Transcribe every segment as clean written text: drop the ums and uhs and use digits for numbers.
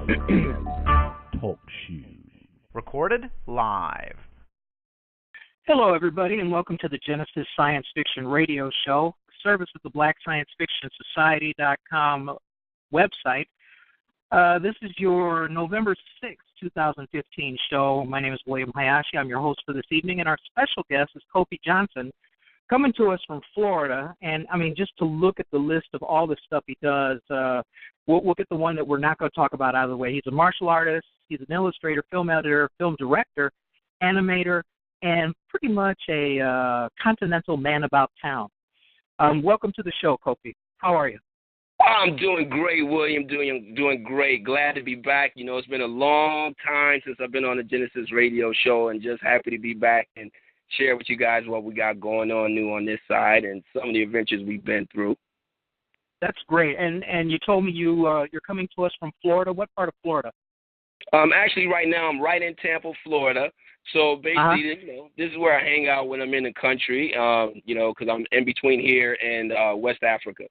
Talk shoes. Recorded live. Hello, everybody, and welcome to the Genesis Science Fiction Radio Show, service of the blacksci-fi.com website. This is your November 6th, 2015 show. My name is William Hayashi. I'm your host for this evening, and our special guest is Kofi Johnson, coming to us from Florida. And, I mean, just to look at the list of all the stuff he does, we'll get the one that we're not going to talk about out of the way. He's a martial artist. He's an illustrator, film editor, film director, animator, and pretty much a continental man about town. Welcome to the show, Kofi. How are you? I'm doing great, William. Doing great. Glad to be back. You know, it's been a long time since I've been on the Genesis Radio Show, and just happy to be back and share with you guys what we got going on new on this side and some of the adventures we've been through. That's great. And you told me you're coming to us from Florida. What part of Florida? Actually, right now I'm right in Tampa, Florida. So basically, you know, this is where I hang out when I'm in the country. You know, because I'm in between here and West Africa.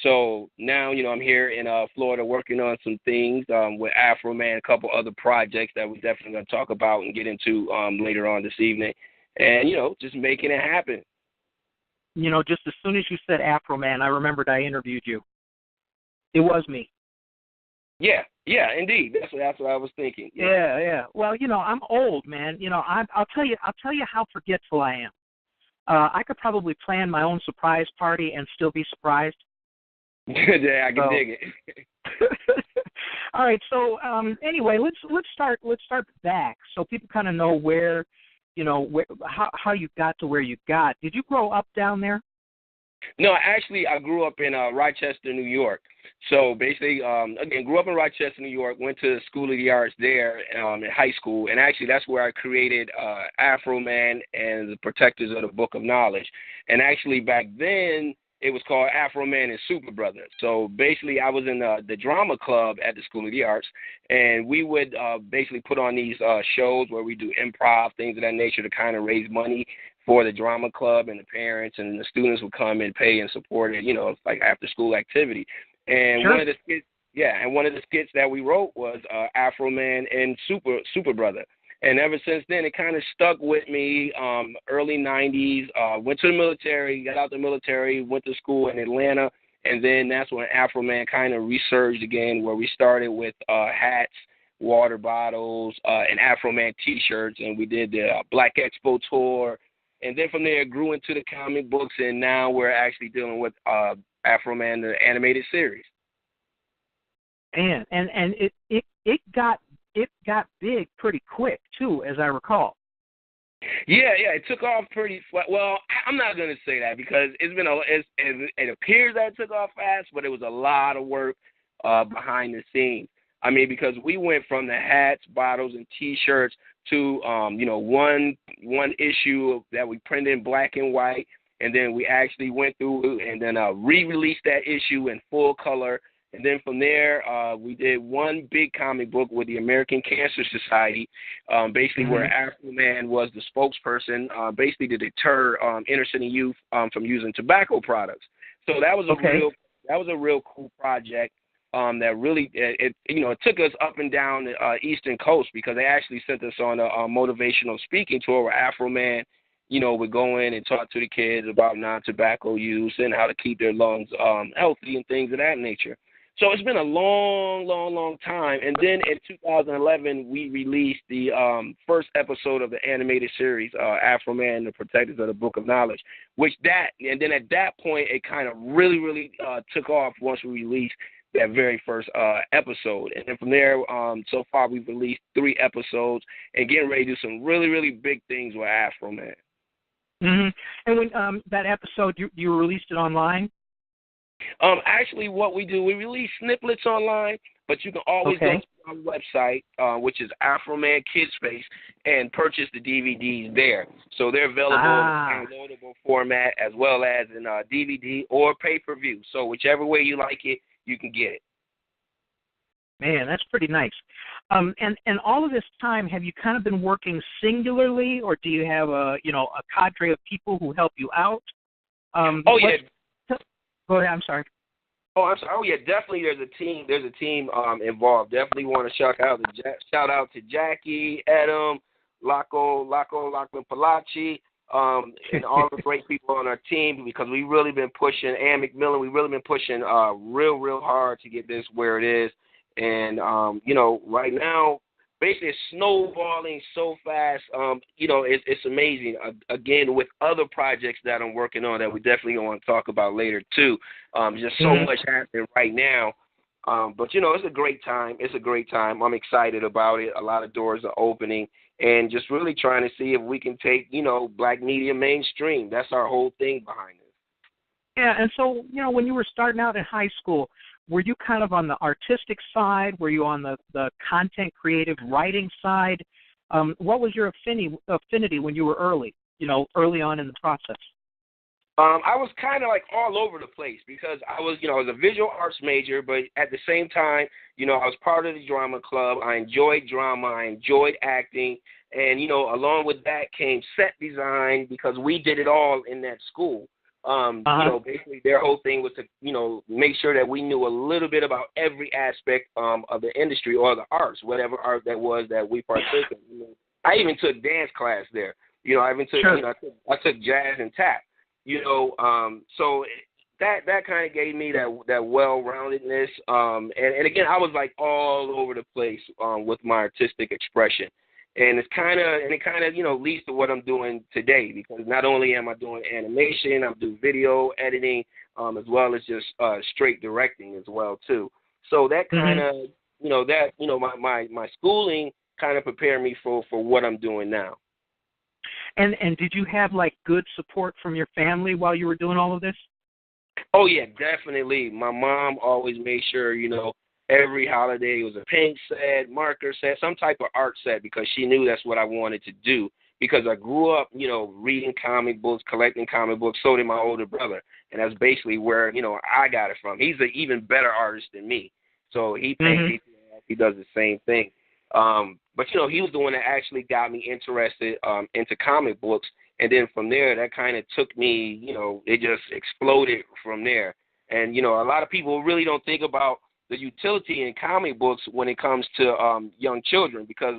So now, you know, I'm here in Florida working on some things with Afro Man, a couple other projects that we're definitely going to talk about and get into later on this evening. And, you know, just making it happen. You know, just as soon as you said Afro Man, I remembered I interviewed you. It was me. Yeah, indeed. That's what I was thinking. Yeah. Well, you know, I'm old, man. You know, I'll tell you how forgetful I am. I could probably plan my own surprise party and still be surprised. Yeah, I can dig it. All right. So anyway, let's start back so people kind of know where, you know, how you got to where you got. Did you grow up down there? No, actually, I grew up in Rochester, New York. So basically, again, grew up in Rochester, New York, went to the School of the Arts there in high school, and actually that's where I created Afro Man and the Protectors of the Book of Knowledge. And actually back then, it was called Afro Man and Super Brother. So basically, I was in the drama club at the School of the Arts, and we would basically put on these shows where we do improv, things of that nature to kind of raise money for the drama club, and the parents and the students would come and pay and support it, you know, like after school activity. And Sure. one of the skits that we wrote was Afro Man and Super Brother. And ever since then, it kind of stuck with me. Early 90s, went to the military, got out the military, went to school in Atlanta, and then that's when Afro Man kind of resurged again, where we started with hats, water bottles, and Afro Man T-shirts, and we did the Black Expo tour. And then from there, it grew into the comic books, and now we're actually dealing with Afro Man, the animated series. And it got big pretty quick too, as I recall. Yeah, it took off pretty fast. Well, I'm not going to say that because it appears that it took off fast, but it was a lot of work behind the scenes. I mean, because we went from the hats, bottles, and T-shirts to you know, one issue that we printed in black and white, and then we actually went through and then re-released that issue in full color. And then from there, we did one big comic book with the American Cancer Society, basically where Afro Man was the spokesperson, basically to deter inner city youth from using tobacco products. So that was a real cool project. That really it took us up and down the Eastern Coast, because they actually sent us on a motivational speaking tour where Afro Man, you know, would go in and talk to the kids about non-tobacco use and how to keep their lungs healthy and things of that nature. So it's been a long time. And then in 2011, we released the first episode of the animated series, Afro Man, the Protectors of the Book of Knowledge, and then at that point, it kind of really took off once we released that very first episode. And then from there, so far we've released 3 episodes and getting ready to do some really big things with Afro Man. Mm-hmm. And when that episode, you released it online? Actually, what we do, we release snippets online, but you can always go to our website, which is Afro Man Kid Space, and purchase the DVDs there. So they're available in downloadable format as well as in DVD or pay-per-view. So whichever way you like it, you can get it. Man, that's pretty nice. And all of this time, have you kind of been working singularly, or do you have a cadre of people who help you out? Yeah. Go ahead. I'm sorry. Oh, I'm sorry. Oh, yeah, definitely. There's a team. There's a team involved. Definitely want to shout out to Jackie, Adam, Lachlan Palachi, and all the great people on our team, because we've really been pushing, Ann McMillan, we've really been pushing real hard to get this where it is. And, right now, basically it's snowballing so fast. It's amazing. Again, with other projects that I'm working on that we definitely want to talk about later, too. Just so much happening right now. But, it's a great time. It's a great time. I'm excited about it. A lot of doors are opening. And just really trying to see if we can take, black media mainstream. That's our whole thing behind it. Yeah, and so, when you were starting out in high school, were you kind of on the artistic side? Were you on the content creative writing side? What was your affinity when you were early on in the process? I was kind of like all over the place because I was a visual arts major, but at the same time, I was part of the drama club. I enjoyed drama. I enjoyed acting. And, along with that came set design because we did it all in that school. Basically their whole thing was to, make sure that we knew a little bit about every aspect of the industry or the arts, whatever art that was that we partook in. I even took dance class there. I even took, I took jazz and tap. So that kind of gave me that well-roundedness. And again, I was like all over the place with my artistic expression. And it kind of leads to what I'm doing today, because not only am I doing animation, I'm doing video editing, as well as just straight directing as well too. So that kind of, my schooling kind of prepared me for what I'm doing now. And did you have like good support from your family while you were doing all of this? Oh yeah, definitely. My mom always made sure, every holiday was a paint set, marker set, some type of art set, because she knew that's what I wanted to do. Because I grew up, reading comic books, collecting comic books. So did my older brother, and that's basically where I got it from. He's an even better artist than me, so he paints. He does the same thing. But he was the one that actually got me interested into comic books, and then from there, that kind of took me. It just exploded from there. And a lot of people really don't think about the utility in comic books when it comes to young children, because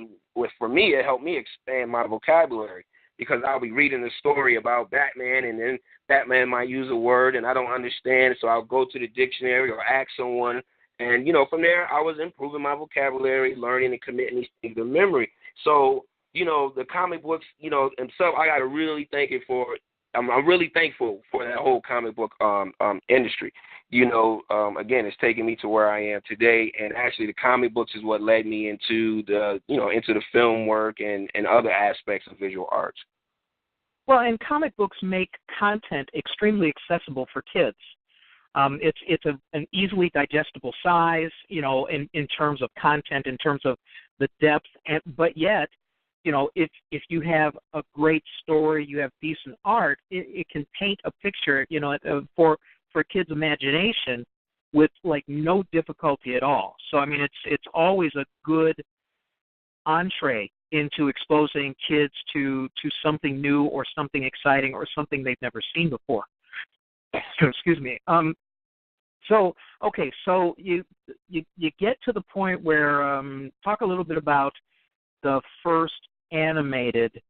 for me, it helped me expand my vocabulary, because I'll be reading a story about Batman, and then Batman might use a word and I don't understand, so I'll go to the dictionary or ask someone, and from there I was improving my vocabulary, learning and committing these things to memory. So the comic books, themselves, I got to really thank it for. I'm really thankful for that whole comic book industry. Again, it's taken me to where I am today, and actually the comic books is what led me into the film work and other aspects of visual arts. Well, and comic books make content extremely accessible for kids. It's an easily digestible size, in terms of content, in terms of the depth, but yet, if you have a great story, you have decent art, it can paint a picture, for kids' imagination with like no difficulty at all. So I mean, it's always a good entree into exposing kids to something new or something exciting or something they've never seen before. Excuse me. So you get to the point where talk a little bit about the first animated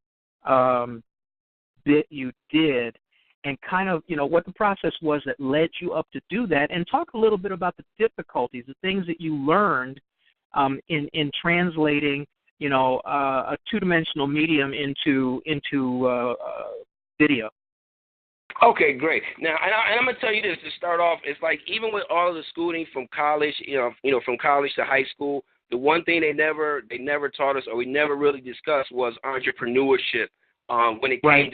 bit you did, and kind of, what the process was that led you up to do that, and talk a little bit about the difficulties, the things that you learned in translating, a two-dimensional medium into video. Okay, great. Now, and I'm gonna tell you this to start off. It's like even with all of the schooling from college, from college to high school, the one thing they never taught us, or we never really discussed, was entrepreneurship. When it came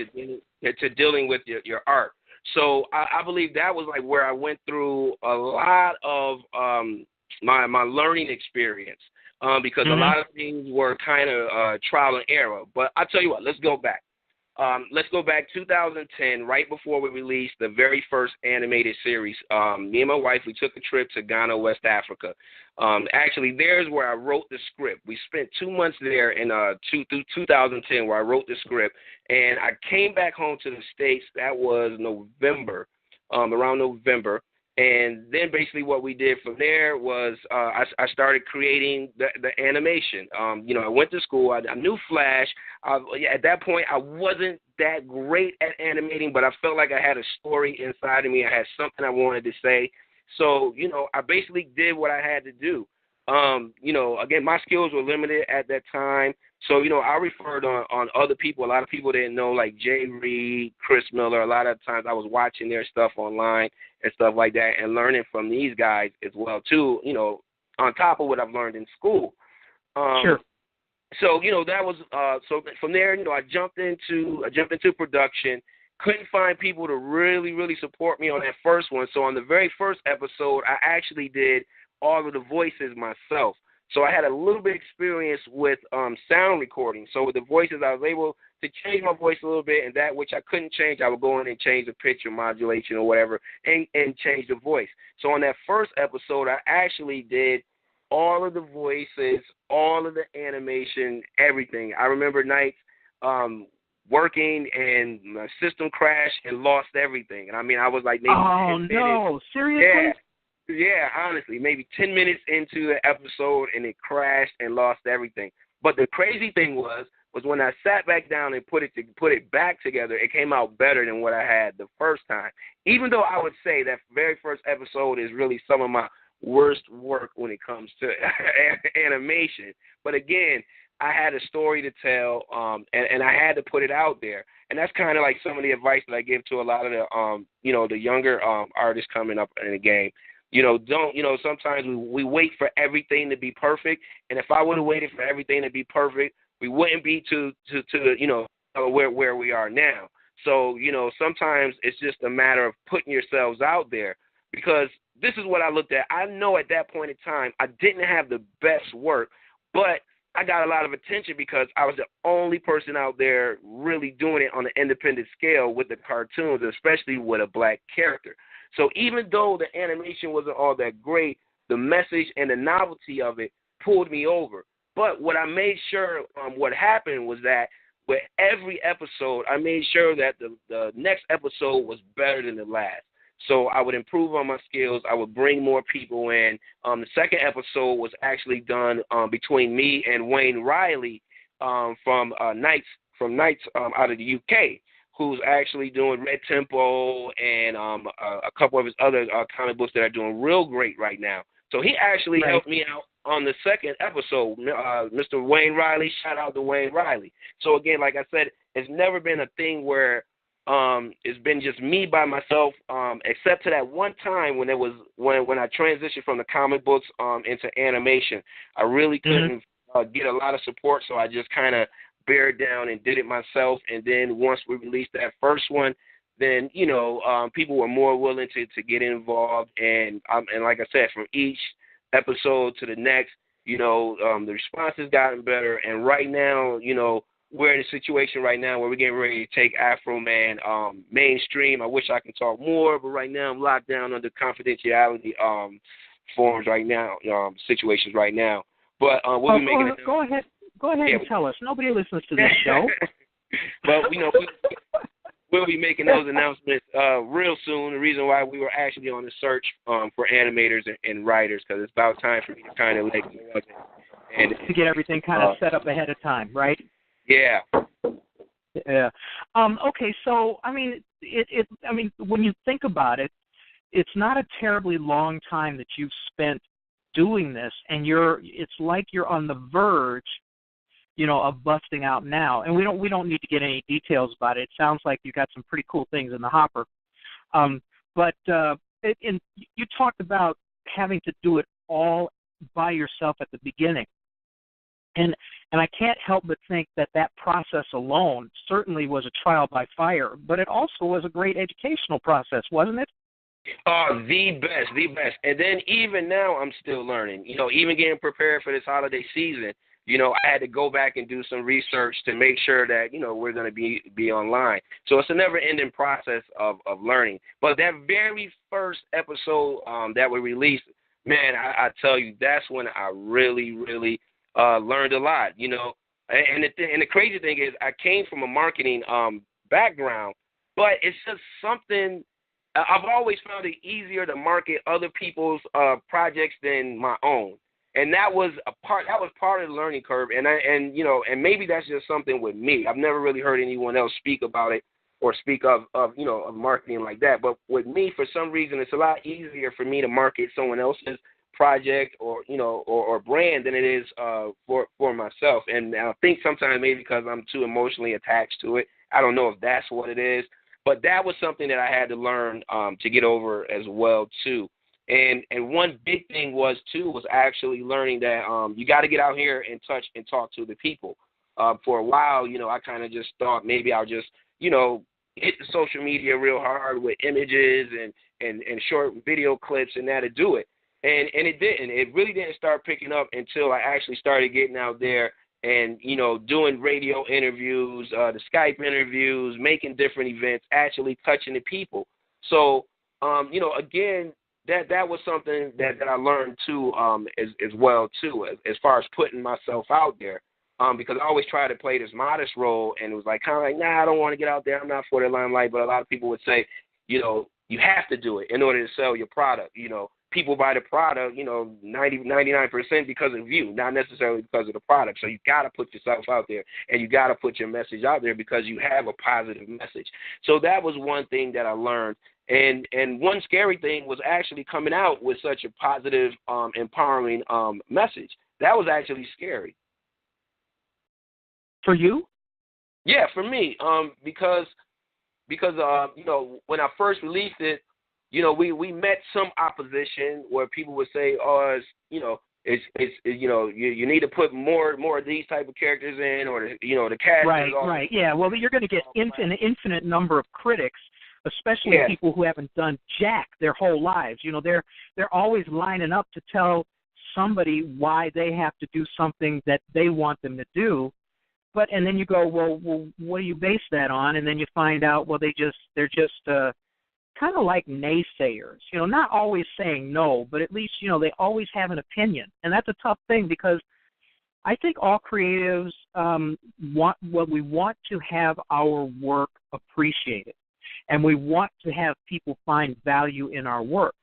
to dealing with your art. So I believe that was like where I went through a lot of my learning experience, because a lot of things were kind of trial and error. But I'll tell you what, let's go back. Let's go back 2010, right before we released the very first animated series. Me and my wife, we took a trip to Ghana, West Africa. Actually, there's where I wrote the script. We spent 2 months there in 2010 where I wrote the script. And I came back home to the States. That was November, around November. And then basically what we did from there was I started creating the animation. I went to school. I knew Flash. At that point, I wasn't that great at animating, but I felt like I had a story inside of me. I had something I wanted to say. So, I basically did what I had to do. Again, my skills were limited at that time. So, I referred on other people. A lot of people didn't know, like Jay Reed, Chris Miller. A lot of times I was watching their stuff online and stuff like that and learning from these guys as well, too, on top of what I've learned in school. Sure. So, that was so from there, I jumped into production. Couldn't find people to really, really support me on that first one. So on the very first episode, I actually did all of the voices myself. So I had a little bit of experience with sound recording. So with the voices, I was able to change my voice a little bit, and that which I couldn't change, I would go in and change the pitch or modulation or whatever and change the voice. So on that first episode, I actually did all of the voices, all of the animation, everything. I remember nights working and my system crashed and lost everything. And I mean, I was like maybe 10 minutes. No, seriously? Yeah, honestly, maybe 10 minutes into the episode and it crashed and lost everything. But the crazy thing was when I sat back down and put it back together, it came out better than what I had the first time. Even though I would say that very first episode is really some of my worst work when it comes to animation. But again, I had a story to tell, and I had to put it out there. And that's kind of like some of the advice that I give to a lot of the, the younger artists coming up in the game. Sometimes we wait for everything to be perfect. And if I would have waited for everything to be perfect, we wouldn't be to where we are now. So, sometimes it's just a matter of putting yourselves out there, because this is what I looked at. I know at that point in time, I didn't have the best work, but I got a lot of attention because I was the only person out there really doing it on an independent scale with the cartoons, especially with a black character. So even though the animation wasn't all that great, the message and the novelty of it pulled me over. But what I made sure what happened was that with every episode, I made sure that the next episode was better than the last. So I would improve on my skills. I would bring more people in. The second episode was actually done between me and Wayne Riley from Knights out of the UK, who's actually doing Red Tempo and a couple of his other comic books that are doing real great right now. So he actually helped me out on the second episode. Mr. Wayne Riley, shout out to Wayne Riley. So again, like I said, it's never been a thing where it's been just me by myself, except to that one time when I transitioned from the comic books into animation. I really couldn't get a lot of support, so I just kind of bared down and did it myself. And then once we released that first one, then people were more willing to get involved. And like I said, from each episode to the next, the response has gotten better. And right now, we're in a situation right now where we're getting ready to take Afro Man mainstream. I wish I could talk more, but right now I'm locked down under confidentiality forms right now, situations right now. But we'll be making Go ahead and tell us. Nobody listens to this show. But we'll be making those announcements real soon. The reason why we were actually on the search for animators and writers, because it's about time for me to kind of let go of it. And to get everything kind of set up ahead of time, right? Yeah. Yeah. Okay. So, I mean, when you think about it, it's not a terribly long time that you've spent doing this, and it's like you're on the verge, of busting out now. And we don't need to get any details about it. It sounds like you got some pretty cool things in the hopper. But you talked about having to do it all by yourself at the beginning. And I can't help but think that process alone certainly was a trial by fire, but it also was a great educational process, wasn't it? The best. And then even now I'm still learning. Even getting prepared for this holiday season, I had to go back and do some research to make sure that, we're going to be online. So it's a never-ending process of learning. But that very first episode that we released, man, I tell you, that's when I really, really learned a lot, And the crazy thing is I came from a marketing background, but it's just something I've always found it easier to market other people's projects than my own. And that was part of the learning curve. And maybe that's just something with me. I've never really heard anyone else speak about it or speak of marketing like that. But with me, for some reason, it's a lot easier for me to market someone else's project or brand than it is for myself. And I think sometimes maybe because I'm too emotionally attached to it. I don't know if that's what it is. But that was something that I had to learn to get over as well, too. And one big thing was actually learning that you got to get out here and touch and talk to the people. For a while, I kind of just thought maybe I'll just, hit the social media real hard with images and short video clips and that to do it. And it didn't. It really didn't start picking up until I actually started getting out there and, doing radio interviews, the Skype interviews, making different events, actually touching the people. So, again, that was something that I learned, too, as well, too, as far as putting myself out there. Because I always try to play this modest role, and it was kind of nah, I don't want to get out there. I'm not for the limelight. But a lot of people would say, you have to do it in order to sell your product. People buy the product, 99% because of you, not necessarily because of the product. So you got to put yourself out there, and you got to put your message out there because you have a positive message. So that was one thing that I learned. And one scary thing was actually coming out with such a positive, empowering message. That was actually scary. For you? Yeah, for me, because when I first released it, we met some opposition where people would say, oh, it's you need to put more of these type of characters in, or the cast. Right, yeah. Well, you're going to get an infinite number of critics, especially people who haven't done jack their whole lives. They're always lining up to tell somebody why they have to do something that they want them to do. And then you go, well, what do you base that on? And then you find out, well, they're just kind of like naysayers, not always saying no, but at least, they always have an opinion. And that's a tough thing because I think all creatives we want to have our work appreciated, and we want to have people find value in our work.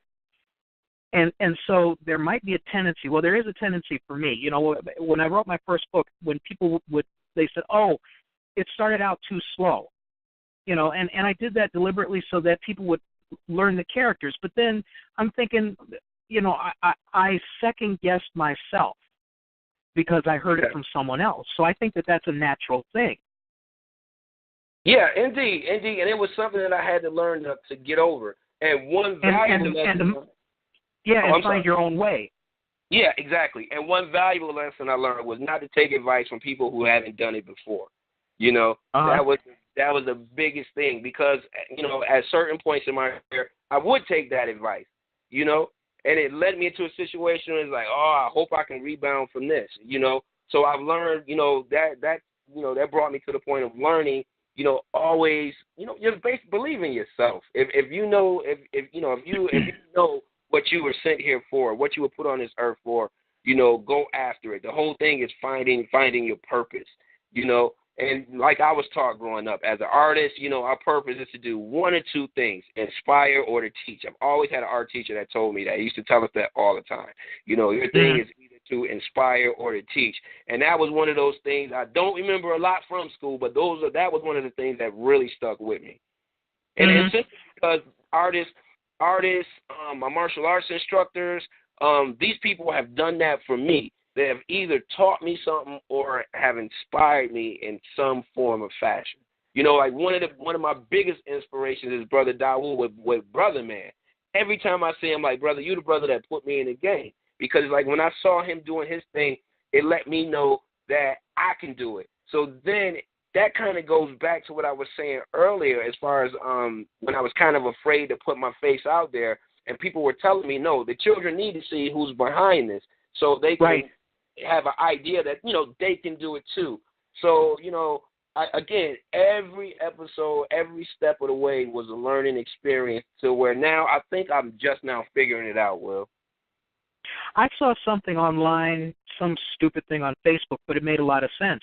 And so there might be a tendency, there is a tendency for me, when I wrote my first book, when people they said, oh, it started out too slow, and I did that deliberately so that people would learn the characters. But then I'm thinking, I second-guessed myself because I heard it from someone else. So I think that that's a natural thing. Yeah, indeed. And it was something that I had to learn to get over. And one valuable lesson... and find your own way. Yeah, exactly. And one valuable lesson I learned was not to take advice from people who haven't done it before. That was the biggest thing because, at certain points in my career, I would take that advice, and it led me into a situation where it's like, oh, I hope I can rebound from this, So I've learned, that brought me to the point of learning, always, just believe in yourself. If you know what you were sent here for, what you were put on this earth for, go after it. The whole thing is finding your purpose, And like I was taught growing up, as an artist, our purpose is to do one or two things, inspire or to teach. I've always had an art teacher that told me that. He used to tell us that all the time. Your thing is either to inspire or to teach. And that was one of those things. I don't remember a lot from school, but that was one of the things that really stuck with me. And it's simply because artists, my martial arts instructors, these people have done that for me. They have either taught me something or have inspired me in some form of fashion. Like one of my biggest inspirations is Brother Dawood with Brother Man. Every time I see him, like, brother, you the brother that put me in the game. Because like when I saw him doing his thing, it let me know that I can do it. So then that kind of goes back to what I was saying earlier as far as when I was kind of afraid to put my face out there and people were telling me, no, the children need to see who's behind this so they can have an idea that, they can do it too. So, again, every episode, every step of the way was a learning experience to where now I think I'm just now figuring it out, Will. I saw something online, some stupid thing on Facebook, but it made a lot of sense.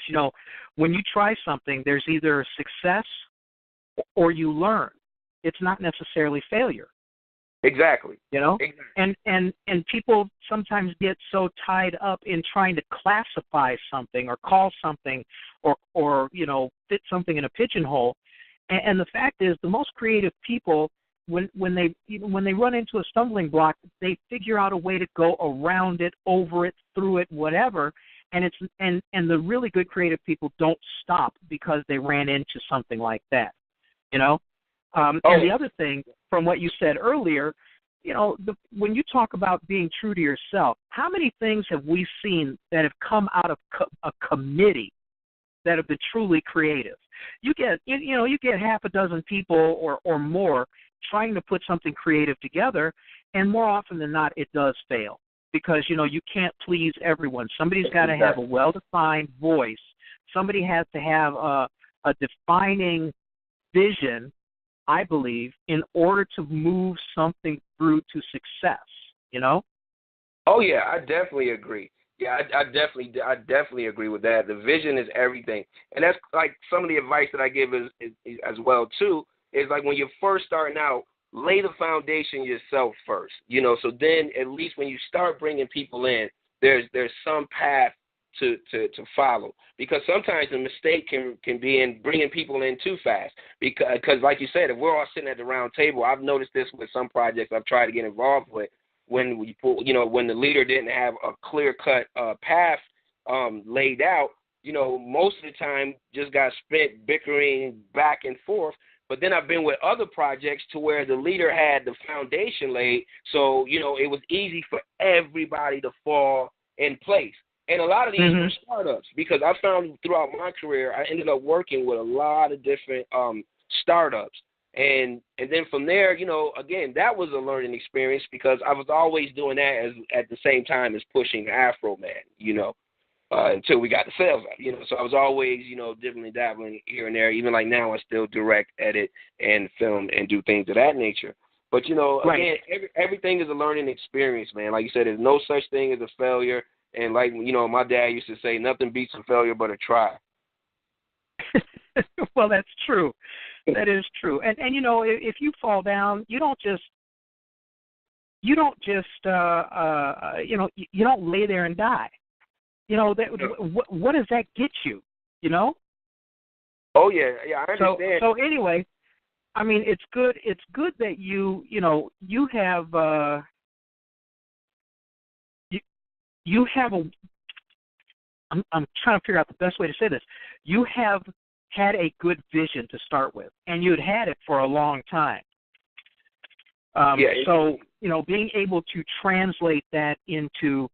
When you try something, there's either success or you learn. it's not necessarily failure. Exactly. You know? Exactly. And people sometimes get so tied up in trying to classify something or call something or you know, fit something in a pigeonhole. And the fact is, the most creative people, when they run into a stumbling block, they figure out a way to go around it, over it, through it, whatever. And the really good creative people don't stop because they ran into something like that. You know? And the other thing, from what you said earlier, you know, when you talk about being true to yourself, how many things have we seen that have come out of a committee that have been truly creative? You get half a dozen people or more trying to put something creative together, and more often than not, it does fail because, you know, you can't please everyone. Somebody's got to have a well-defined voice. Somebody has to have a defining vision, I believe, in order to move something through to success, you know? Oh, yeah, I definitely agree. Yeah, I definitely agree with that. The vision is everything. And that's like some of the advice that I give is as well, too, is like when you're first starting out, lay the foundation yourself first, you know, so then at least when you start bringing people in, there's some path to follow, because sometimes the mistake can be in bringing people in too fast, because like you said, if we're all sitting at the round table, I've noticed this with some projects I've tried to get involved with, when when the leader didn't have a clear-cut path laid out, you know, most of the time just got spent bickering back and forth. But then I've been with other projects to where the leader had the foundation laid, so, you know, it was easy for everybody to fall in place. And a lot of these were startups, because I found throughout my career, I ended up working with a lot of different startups. And then from there, you know, again, that was a learning experience, because I was always doing that at the same time as pushing Afro Man, you know, until we got the sales out, you know. So I was always, you know, dibbling dabbling here and there. Even like now, I still direct, edit, and film and do things of that nature. But, you know, again, everything is a learning experience, man. Like you said, there's no such thing as a failure. And like, you know, my dad used to say, nothing beats a failure but a try. Well, that's true. That is true. And you know, if you fall down, you don't just you don't lay there and die. You know, what does that get you? You know? Oh yeah, I understand. So anyway, I mean, it's good that you have you have a. I'm trying to figure out the best way to say this. You have had a good vision to start with, and you had it for a long time. So, you know, being able to translate that into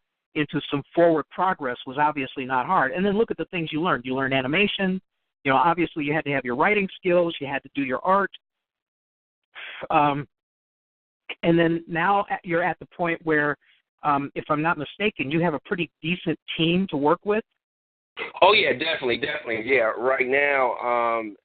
some forward progress was obviously not hard. And then look at the things you learned. You learned animation. You know, obviously you had to have your writing skills. You had to do your art. And then now you're at the point where, if I'm not mistaken, you have a pretty decent team to work with. Oh yeah, definitely. Yeah, right now,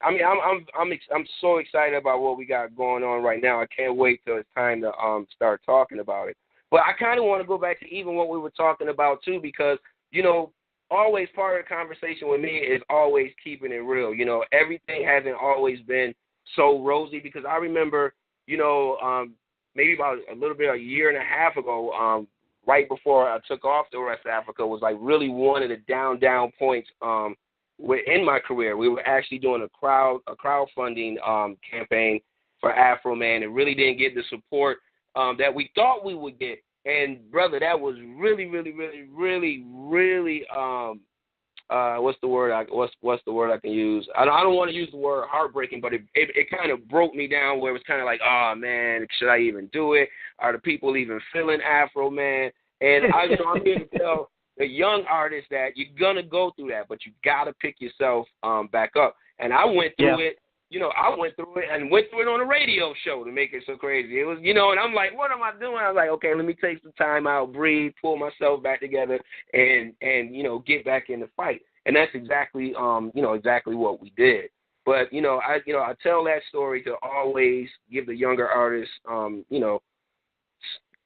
I mean, I'm so excited about what we got going on right now. I can't wait till it's time to start talking about it. But I kind of want to go back to even what we were talking about too, because, you know, always part of the conversation with me is always keeping it real. You know, everything hasn't always been so rosy, because I remember, you know, maybe about a year and a half ago, right before I took off to West Africa, was like really one of the down points in my career. We were actually doing a crowdfunding campaign for Afro Man, and really didn't get the support that we thought we would get. And brother, that was really what's the word I can use? I don't want to use the word heartbreaking, but it kind of broke me down, where it was kind of like, oh man, should I even do it? Are the people even feeling Afro Man? And I'm here to tell the young artists that you're gonna go through that, but you gotta pick yourself back up. And I went through it. You know, I went through it on a radio show to make it so crazy. It was, you know, and I'm like, what am I doing? I was like, okay, let me take some time out, breathe, pull myself back together, and you know, get back in the fight. And that's exactly exactly what we did. But I tell that story to always give the younger artists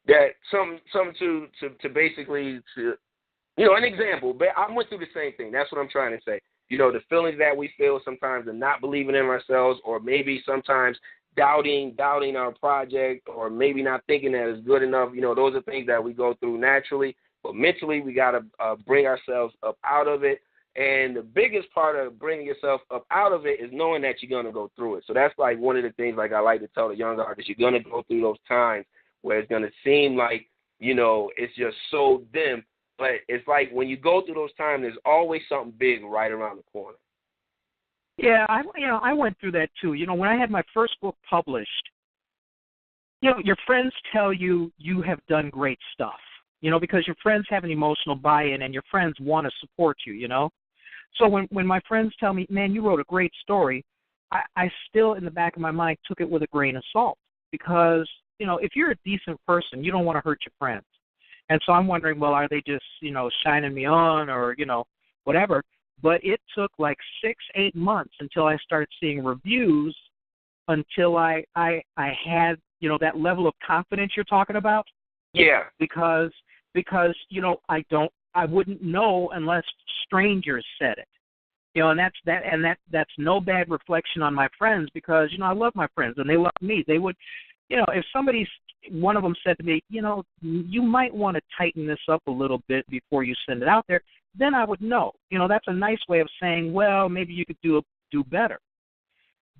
that some to basically an example. But I went through the same thing. That's what I'm trying to say. You know, the feelings that we feel sometimes of not believing in ourselves, or maybe sometimes doubting our project, or maybe not thinking that it's good enough. Those are things that we go through naturally, but mentally we got to bring ourselves up out of it. And the biggest part of bringing yourself up out of it is knowing that you're going to go through it. So that's like one of the things, like I like to tell the younger artists, you're going to go through those times where it's going to seem like, it's just so dim. But it's like when you go through those times, there's always something big right around the corner. Yeah, I went through that too. When I had my first book published, your friends tell you you have done great stuff, because your friends have an emotional buy-in and your friends want to support you, So when my friends tell me, man, you wrote a great story, I still, in the back of my mind, took it with a grain of salt because, if you're a decent person, you don't want to hurt your friends. And so I'm wondering, well, are they just, shining me on or, whatever. But it took like 6-8 months until I started seeing reviews, until I had, that level of confidence you're talking about. Yeah. Because I wouldn't know unless strangers said it. And that's no bad reflection on my friends because, I love my friends and they love me. They would, if one of them said to me, you might want to tighten this up a little bit before you send it out there, then I would know. That's a nice way of saying, well, maybe you could do better.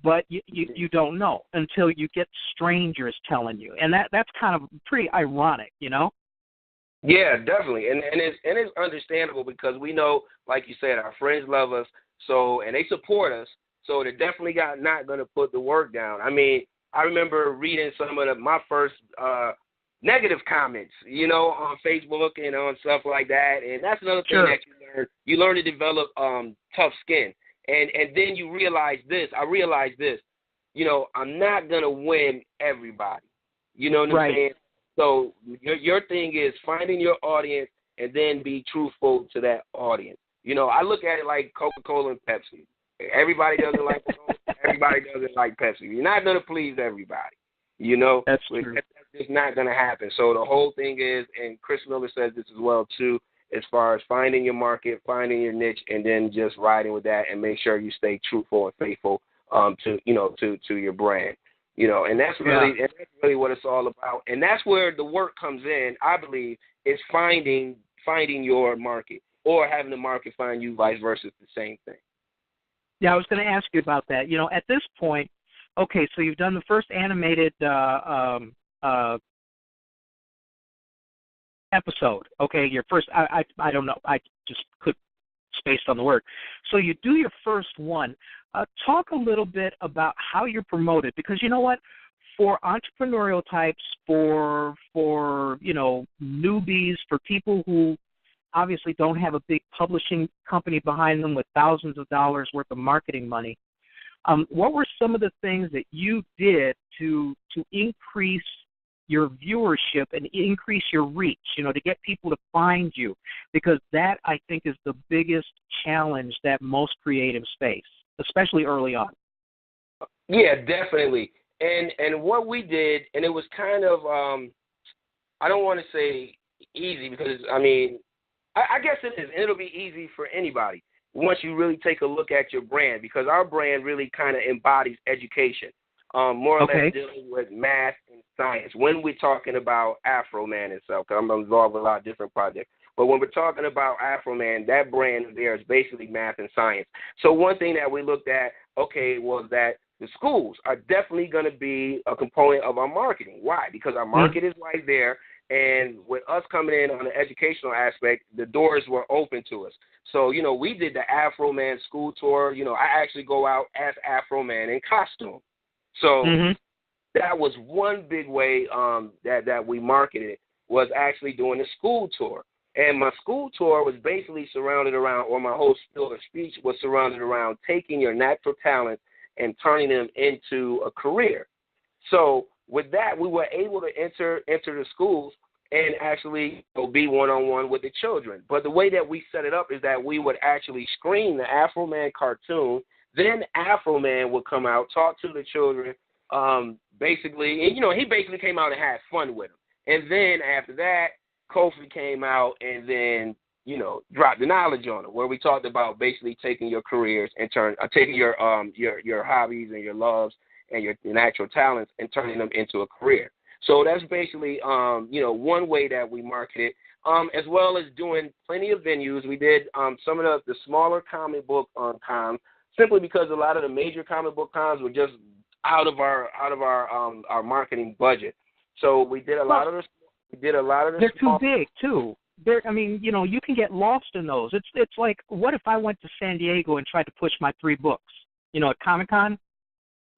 But you don't know until you get strangers telling you. And that's kind of pretty ironic, Yeah, definitely. And it's understandable because we know, like you said, our friends love us, and they support us. So they're definitely not going to put the work down. I mean, I remember reading some of my first negative comments, on Facebook and on stuff like that. And that's another thing that you learn. You learn to develop tough skin. And then you realize this. I realized this. I'm not going to win everybody. You know what I'm saying? So your thing is finding your audience and then be truthful to that audience. I look at it like Coca-Cola and Pepsi. Everybody doesn't like Coke. Everybody doesn't like Pepsi. You're not going to please everybody. That's true. That's just not going to happen. So the whole thing is, and Chris Miller says this as well too, as far as finding your market, finding your niche, and then just riding with that, and make sure you stay truthful and faithful to your brand. And that's really what it's all about. And that's where the work comes in, I believe, is finding your market or having the market find you, vice versa, it's the same thing. Yeah, I was going to ask you about that. At this point, okay, so you've done the first animated episode. Okay, your first, I don't know, I just could spaced on the word. So you do your first one. Talk a little bit about how you're promoted, because you know what? For entrepreneurial types, for newbies, for people who obviously don't have a big publishing company behind them with thousands of dollars worth of marketing money, what were some of the things that you did to increase your viewership and increase your reach, to get people to find you? Because that, I think, is the biggest challenge that most creatives face, especially early on. Yeah, definitely. And what we did, and it was kind of, I don't want to say easy because, I guess it is. It'll be easy for anybody once you really take a look at your brand, because our brand really kind of embodies education, more or less dealing with math and science. When we're talking about Afro Man itself, because I'm involved with a lot of different projects, but when we're talking about Afro Man, that brand there is basically math and science. So one thing that we looked at, was that the schools are definitely going to be a component of our marketing. Why? Because our market is right there. And with us coming in on the educational aspect, the doors were open to us. So, we did the Afro Man school tour. I actually go out as Afro Man in costume. So that was one big way that we marketed, was actually doing the school tour. And my school tour was basically surrounded around, or my whole spiel of speech was surrounded around taking your natural talent and turning them into a career. So with that, we were able to enter the schools and actually be one-on-one with the children. But the way that we set it up is that we would actually screen the Afro Man cartoon, then Afro Man would come out, talk to the children, basically, and, he basically came out and had fun with them. And then after that, Kofi came out and then, dropped the knowledge on them, where we talked about basically taking your careers and taking your hobbies and your loves and your natural talents and turning them into a career. So that's basically, one way that we market it, as well as doing plenty of venues. We did some of the smaller comic book cons, simply because a lot of the major comic book cons were just out of our marketing budget. So we did a lot of the. They're too big too. You can get lost in those. It's like, what if I went to San Diego and tried to push my 3 books, at Comic-Con?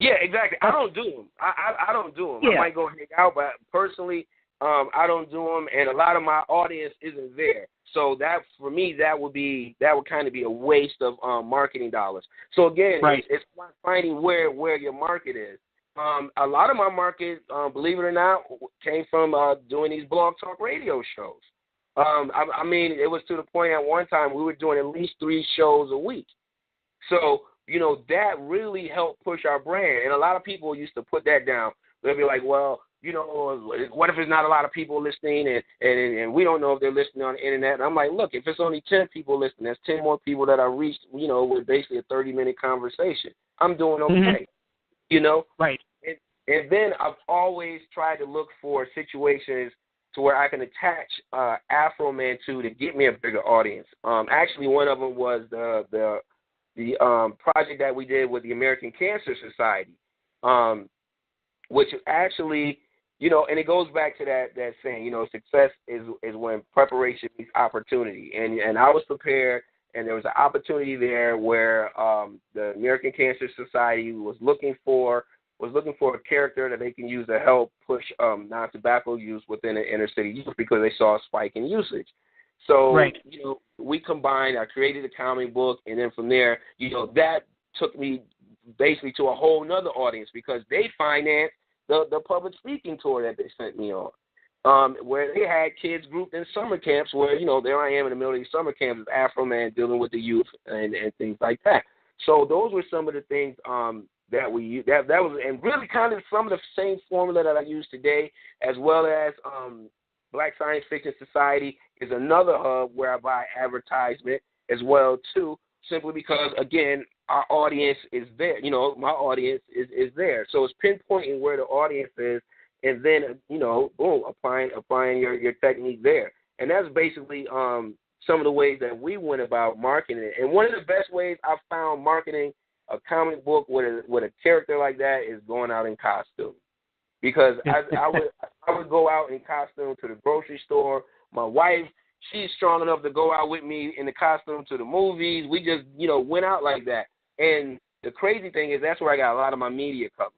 Yeah, exactly. I don't do them. I don't do them. Yeah. I might go hang out, but personally, I don't do them, and a lot of my audience isn't there. So that, for me, that would kind of be a waste of marketing dollars. So again, right. it's finding where your market is. A lot of my market, believe it or not, came from doing these blog talk radio shows. It was to the point at one time we were doing at least 3 shows a week. So, that really helped push our brand. And a lot of people used to put that down. They'll be like, well, what if there's not a lot of people listening and we don't know if they're listening on the internet? And I'm like, look, if it's only 10 people listening, that's 10 more people that I reached, with basically a 30-minute conversation. I'm doing okay, Right. And then I've always tried to look for situations to where I can attach Afro Man to get me a bigger audience. Actually, one of them was the project that we did with the American Cancer Society, which actually, and it goes back to that saying, success is when preparation meets opportunity. And I was prepared, and there was an opportunity there where the American Cancer Society was looking for a character that they can use to help push non-tobacco use within the inner city youth, because they saw a spike in usage. So, right. We combined, I created a comic book, and then from there, that took me basically to a whole nother audience, because they financed the public speaking tour that they sent me on, where they had kids grouped in summer camps where, there I am in the middle of these summer camps as Afro Man dealing with the youth and things like that. So those were some of the things that we used. That was, and really kind of some of the same formula that I use today, as well as Black Science Fiction Society is another hub where I buy advertisement as well too, simply because, again, our audience is there. My audience is there. So it's pinpointing where the audience is, and then, boom, applying your technique there. And that's basically some of the ways that we went about marketing it. And one of the best ways I've found marketing a comic book with a character like that is going out in costume. Because I would go out in costume to the grocery store. My wife, she's strong enough to go out with me in the costume to the movies. We just, went out like that. And the crazy thing is that's where I got a lot of my media coverage.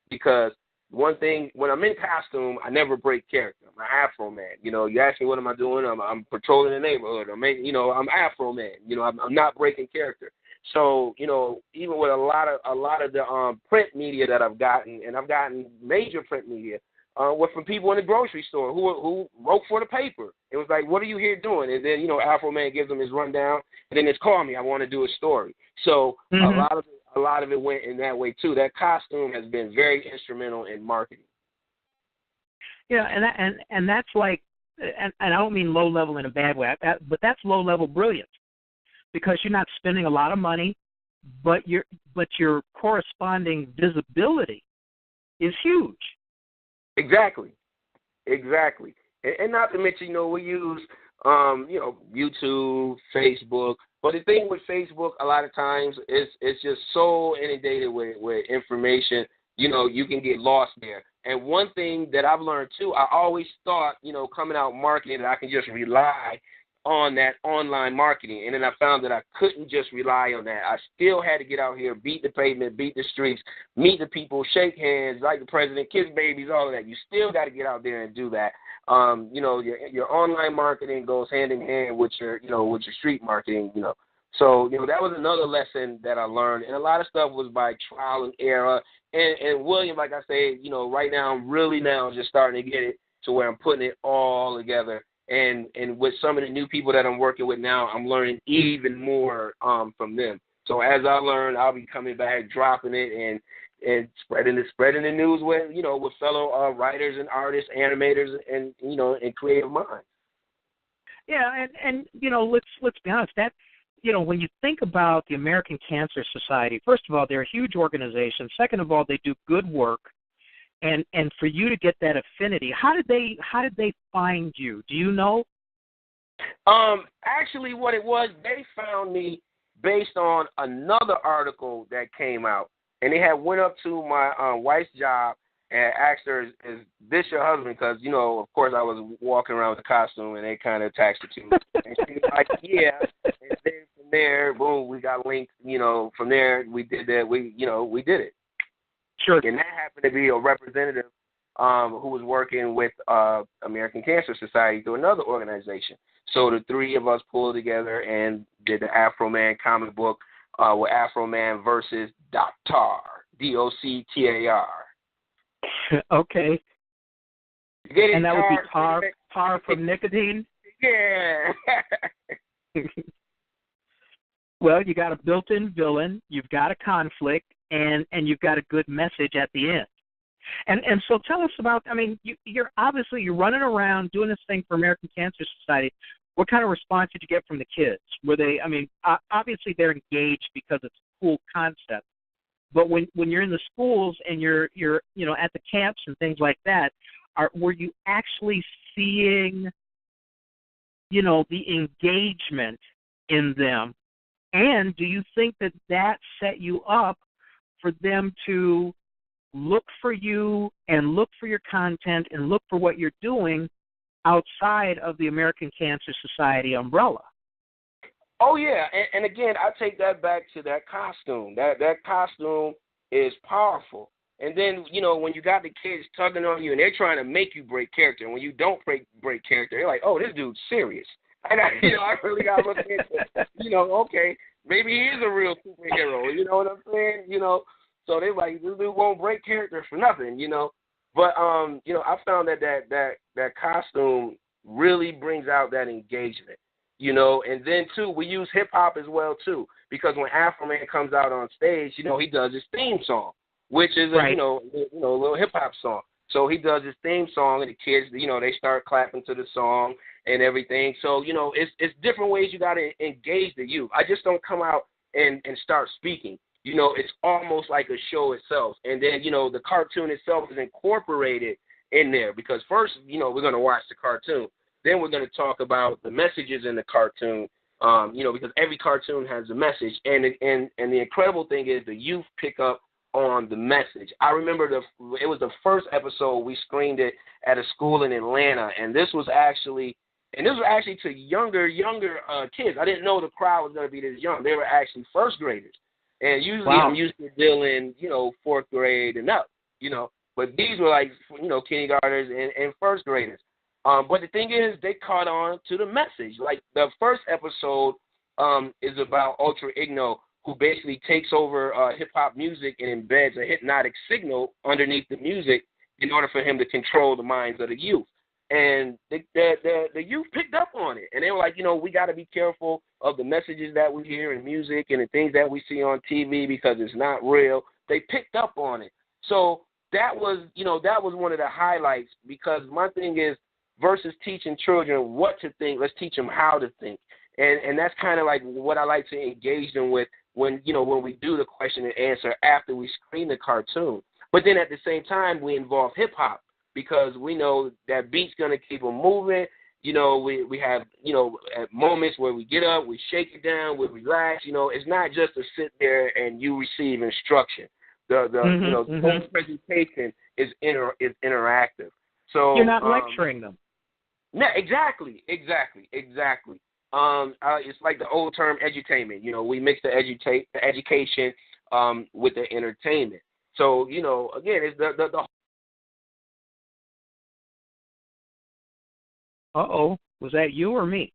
Because one thing, when I'm in costume, I never break character. I'm an Afro Man. You ask me what am I doing? I'm patrolling the neighborhood. I'm Afro Man. I'm not breaking character. So, even with a lot of the print media that I've gotten, and I've gotten major print media, were from people in the grocery store who wrote for the paper. It was like, what are you here doing? And then, Afro Man gives them his rundown, and then just call me. I want to do a story. So a lot of it went in that way too. That costume has been very instrumental in marketing. Yeah, and that's like, and I don't mean low level in a bad way, but that's low level brilliance, because you're not spending a lot of money, but your corresponding visibility is huge. Exactly. And not to mention, we use, YouTube, Facebook. But the thing with Facebook, a lot of times, it's just so inundated with information. You can get lost there. And one thing that I've learned too, I always thought, coming out marketing, that I can just rely on that online marketing. And then I found that I couldn't just rely on that. I still had to get out here, beat the pavement, beat the streets, meet the people, shake hands, like the president, kiss babies, all of that. You still got to get out there and do that. Your online marketing goes hand in hand with your street marketing, So, that was another lesson that I learned. And a lot of stuff was by trial and error. And William, like I said, right now I'm really now just starting to get it to where I'm putting it all together. And with some of the new people that I'm working with now, I'm learning even more from them. So as I learn, I'll be coming back, dropping it, and spreading the news with fellow writers and artists, animators, and and creative minds. Yeah, and let's be honest, when you think about the American Cancer Society, first of all, they're a huge organization. Second of all, they do good work. And for you to get that affinity, how did they find you? Do you know? Actually, what it was, they found me based on another article that came out, and they had went up to my wife's job and asked her, "Is this your husband?" Because of course, I was walking around with a costume, and they kind of attached it to me. And she was like, "Yeah." And then from there, boom, we got linked. From there, we did that. We did it. Sure. And that happened to be a representative who was working with American Cancer Society through another organization. So the three of us pulled together and did the Afro Man comic book with Afro Man versus Doctor, Doctar. Okay. And that would be tar from nicotine? Yeah. Well, you got a built-in villain, you've got a conflict, and you've got a good message at the end. And so tell us about, you're running around doing this thing for American Cancer Society. What kind of response did you get from the kids? Were they, obviously they're engaged because it's a cool concept. But when you're in the schools and you're at the camps and things like that, were you actually seeing, the engagement in them? And do you think that set you up for them to look for you and look for your content and look for what you're doing outside of the American Cancer Society umbrella? Oh, yeah. And again, I take that back to that costume. That costume is powerful. And then, when you got the kids tugging on you and they're trying to make you break character, and when you don't break character, they're like, oh, this dude's serious. And I really got to look into, okay, maybe he is a real superhero. You know what I'm saying? So they're like, this dude won't break character for nothing, But, I found that costume really brings out that engagement, And then, too, we use hip-hop as well, too, because when Afro Man comes out on stage, he does his theme song, which is, right. a little hip-hop song. So he does his theme song, and the kids, they start clapping to the song and everything. So, it's different ways you got to engage the youth. I just don't come out and start speaking. It's almost like a show itself. And then, the cartoon itself is incorporated in there because first, we're going to watch the cartoon. Then we're going to talk about the messages in the cartoon, because every cartoon has a message. And the incredible thing is the youth pick up on the message. I remember it was the first episode we screened it at a school in Atlanta, and this was actually to younger kids. I didn't know the crowd was going to be this young. They were actually first graders. And usually I'm used to dealing, fourth grade and up, But these were like, kindergartners and first graders. But the thing is, they caught on to the message. Like the first episode is about Ultra Igno, who basically takes over hip-hop music and embeds a hypnotic signal underneath the music in order for him to control the minds of the youth. And the youth picked up on it. And they were like, we got to be careful of the messages that we hear in music and the things that we see on TV because it's not real. They picked up on it. So that was one of the highlights because my thing is versus teaching children what to think, let's teach them how to think. And that's kind of like what I like to engage them with when we do the question and answer after we screen the cartoon. But then at the same time, we involve hip-hop. Because we know that beat's going to keep them moving. We have, at moments where we get up, we shake it down, we relax. It's not just to sit there and you receive instruction. The whole presentation is interactive. So you're not lecturing them. No, exactly. It's like the old term edutainment. We mix the education with the entertainment. So again, it's the Uh-oh, was that you or me?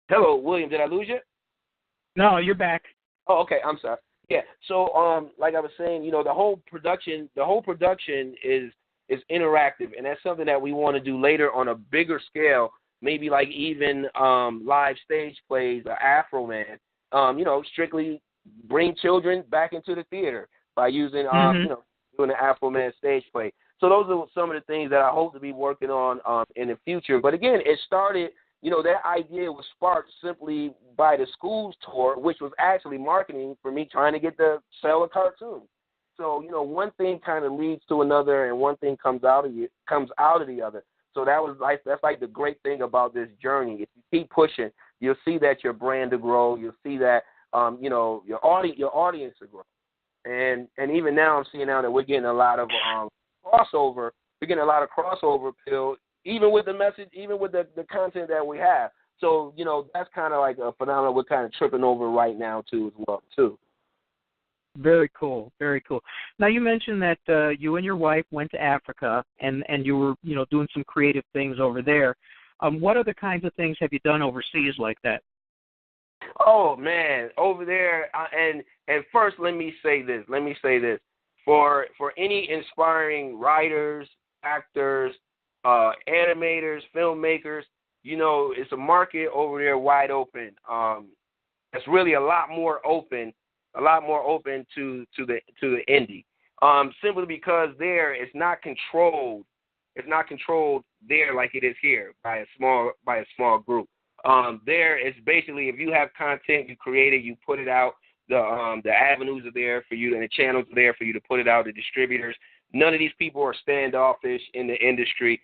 Hello, William, did I lose you? No, you're back. Oh, okay, I'm sorry. Yeah, so like I was saying, the whole production is interactive, and that's something that we want to do later on a bigger scale, maybe like even live stage plays, Afro Man, strictly bring children back into the theater by using, doing the Afro Man stage play. So those are some of the things that I hope to be working on in the future. But again, it started, that idea was sparked simply by the schools tour, which was actually marketing for me trying to get to sell a cartoon. So, one thing kind of leads to another, and one thing comes out of the other. So that's like the great thing about this journey. If you keep pushing, you'll see that your brand will grow. You'll see that your audience will grow. And even now, I'm seeing now that we're getting a lot of crossover. We're getting a lot of crossover appeal, even with the message, even with the content that we have. So, that's kind of like a phenomenon we're kind of tripping over right now too, as well too. Very cool, very cool. Now, you mentioned that you and your wife went to Africa and you were, doing some creative things over there. What other kinds of things have you done overseas like that? Oh man, over there, and first let me say this. For any inspiring writers, actors, animators, filmmakers, it's a market over there wide open. It's really a lot more open to the indie. Simply because there it's not controlled. It's not controlled there like it is here by a small group. There it's basically, if you have content, you create it, you put it out. The avenues are there for you, and the channels are there for you to put it out. The distributors. None of these people are standoffish in the industry.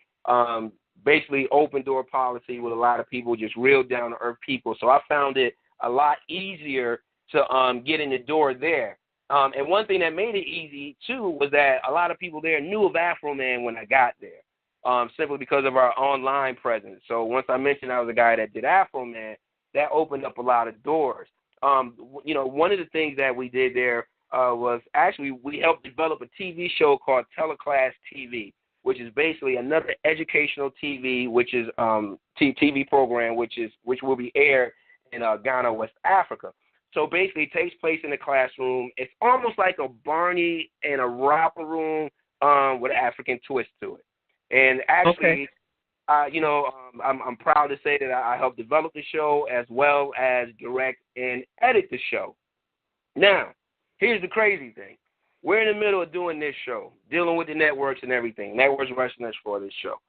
Basically, open door policy with a lot of people, just real down to earth people. So I found it a lot easier to get in the door there. And one thing that made it easy too was that a lot of people there knew of Afro Man when I got there. Simply because of our online presence. So once I mentioned I was a guy that did Afro Man, that opened up a lot of doors. One of the things that we did there was actually we helped develop a TV show called Teleclass TV, which is basically another educational TV, which is TV program, which will be aired in Ghana, West Africa. So basically, it takes place in the classroom. It's almost like a Barney and a Romper Room with an African twist to it. And actually, I'm proud to say that I helped develop the show as well as direct and edit the show. Now, here's the crazy thing. We're in the middle of doing this show, dealing with the networks and everything. Networks rushing us for this show.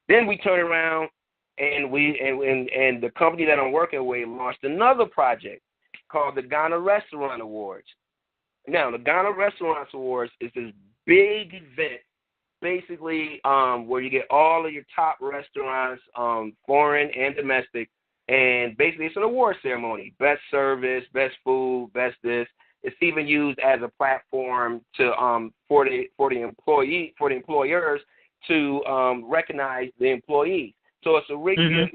Then we turn around and and the company that I'm working with launched another project called the Ghana Restaurant Awards. Now, the Ghana Restaurant Awards is this big event, basically where you get all of your top restaurants, foreign and domestic, and basically it's an award ceremony. Best service, best food, best this. It's even used as a platform to for the employers to recognize the employees. So it's a real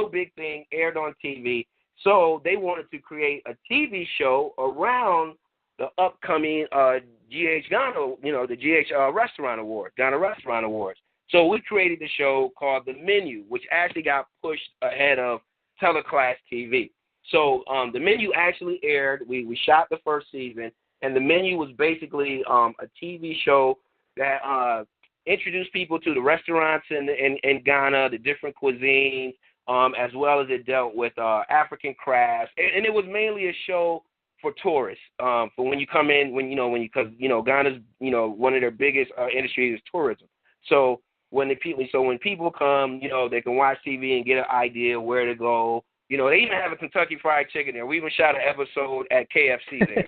big thing, aired on TV. So they wanted to create a TV show around the upcoming GH Ghana, the GH Restaurant Award, Ghana Restaurant Awards. So we created the show called The Menu, which actually got pushed ahead of Teleclass TV. So The Menu actually aired. We shot the first season, and The Menu was basically a TV show that introduced people to the restaurants in Ghana, the different cuisines, as well as it dealt with African crafts, and it was mainly a show for tourists. For when you come in, because Ghana's one of their biggest industries is tourism. So when people come, they can watch TV and get an idea where to go. They even have a Kentucky Fried Chicken there. We even shot an episode at KFC there.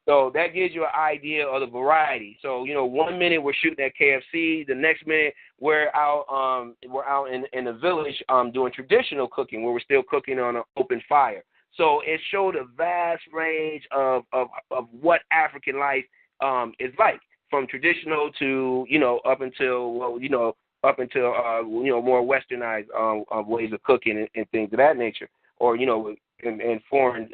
So that gives you an idea of the variety. So 1 minute we're shooting at KFC, the next minute we're out in the village doing traditional cooking where we're still cooking on an open fire. So it showed a vast range of what African life is like, from traditional to up until more westernized ways of cooking and things of that nature, or and foreign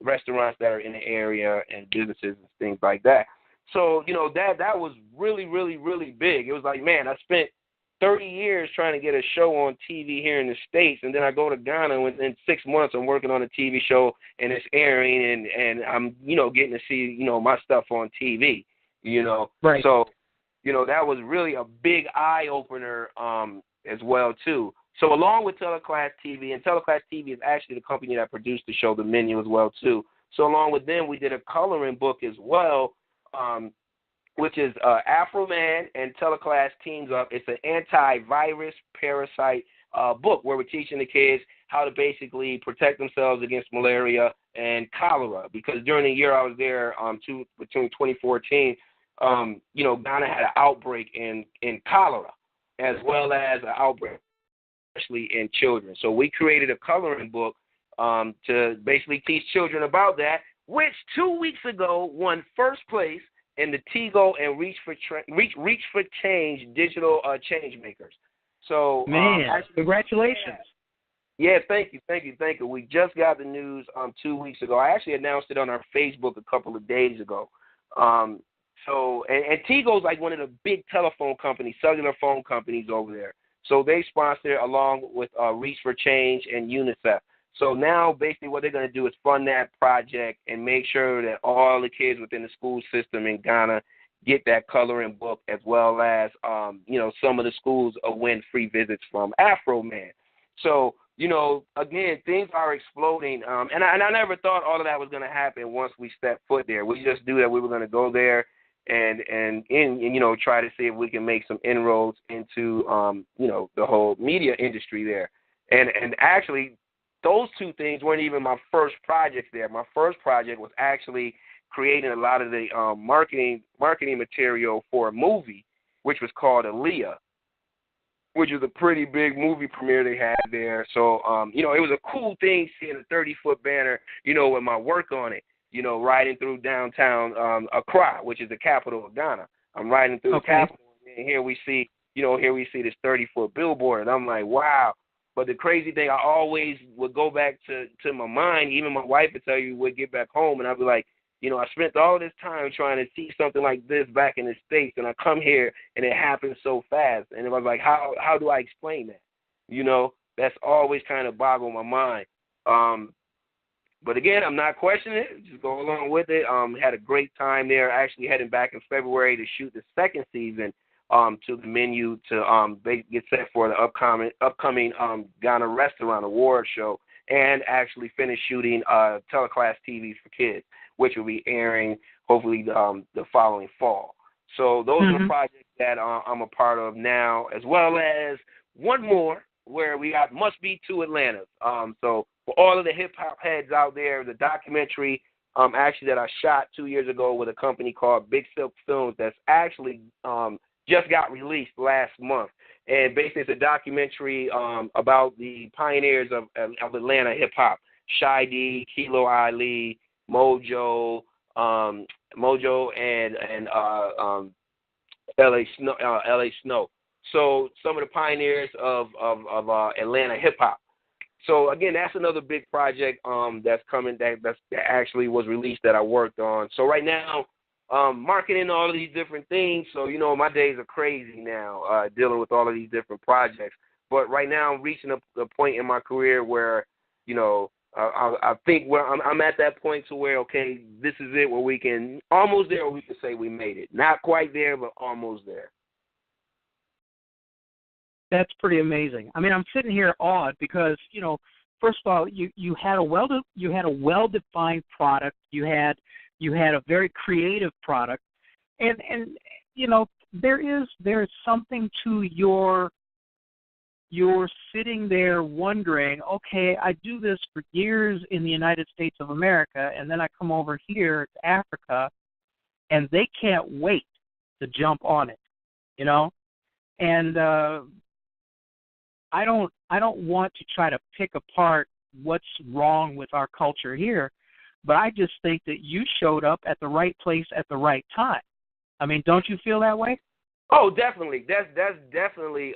restaurants that are in the area and businesses and things like that. So that was really, really, really big. It was like, man, I spent 30 years trying to get a show on TV here in the States, and then I go to Ghana, and in 6 months I'm working on a TV show, and it's airing, and I'm, getting to see, my stuff on TV, Right. So, that was really a big eye-opener as well, too. So along with Teleclass TV, and Teleclass TV is actually the company that produced the show The Menu as well, too. So along with them, we did a coloring book as well which is Afro Man and Teleclass teams up. It's an antivirus parasite book where we're teaching the kids how to basically protect themselves against malaria and cholera. Because during the year I was there, between 2014, Ghana had an outbreak in cholera, as well as an outbreak, especially in children. So we created a coloring book to basically teach children about that, which 2 weeks ago won first place in the TIGO and Reach for Change digital change makers. So, man, congratulations. Yeah, thank you. We just got the news 2 weeks ago. I actually announced it on our Facebook a couple of days ago. So TIGO's like one of the big telephone companies, cellular phone companies over there. So they sponsor along with Reach for Change and UNICEF. So now basically what they're going to do is fund that project and make sure that all the kids within the school system in Ghana get that coloring book, as well as, some of the schools win free visits from Afro Man. So, again, things are exploding. And I never thought all of that was going to happen once we stepped foot there. We just knew that we were going to go there and try to see if we can make some inroads into, the whole media industry there. And actually, those two things weren't even my first projects there. My first project was actually creating a lot of the marketing material for a movie, which was called Aaliyah, which was a pretty big movie premiere they had there. So, it was a cool thing seeing a 30-foot banner, with my work on it, riding through downtown Accra, which is the capital of Ghana. I'm riding through the capital, and here we see this 30-foot billboard, and I'm like, wow. But the crazy thing, I always would go back to my mind. Even my wife would tell you we'd get back home, and I'd be like, I spent all this time trying to see something like this back in the States, and I come here, and it happens so fast. And I was like, how do I explain that? That's always kind of boggled my mind. But again, I'm not questioning it. Just go along with it. Had a great time there. Actually heading back in February to shoot the second season to the menu to get set for the upcoming Ghana Restaurant Award show, and actually finish shooting Teleclass TVs for Kids, which will be airing hopefully the following fall. So those are the projects that I'm a part of now, as well as one more where we got Must Be Two Atlantas. So for all of the hip-hop heads out there, the documentary actually that I shot 2 years ago with a company called Big Silk Films that's actually just got released last month. And basically it's a documentary about the pioneers of Atlanta hip-hop, Shy D, Kilo Ali, Mojo, and L.A. Snow. So some of the pioneers of Atlanta hip-hop. So, again, that's another big project that's coming that actually was released that I worked on. So right now, marketing all of these different things. So, my days are crazy now dealing with all of these different projects. But right now I'm reaching a point in my career where, I think where I'm at that point to where, okay, this is it, where we can almost there, where we can say we made it. Not quite there, but almost there. That's pretty amazing. I mean, I'm sitting here awed because, first of all, you had a well-defined product. You had a very creative product, and there's something to you're sitting there wondering, okay, I do this for years in the United States of America, and then I come over here to Africa, and they can't wait to jump on it, and I don't want to try to pick apart what's wrong with our culture here, but I just think that you showed up at the right place at the right time. I mean, don't you feel that way? Oh, definitely. That's definitely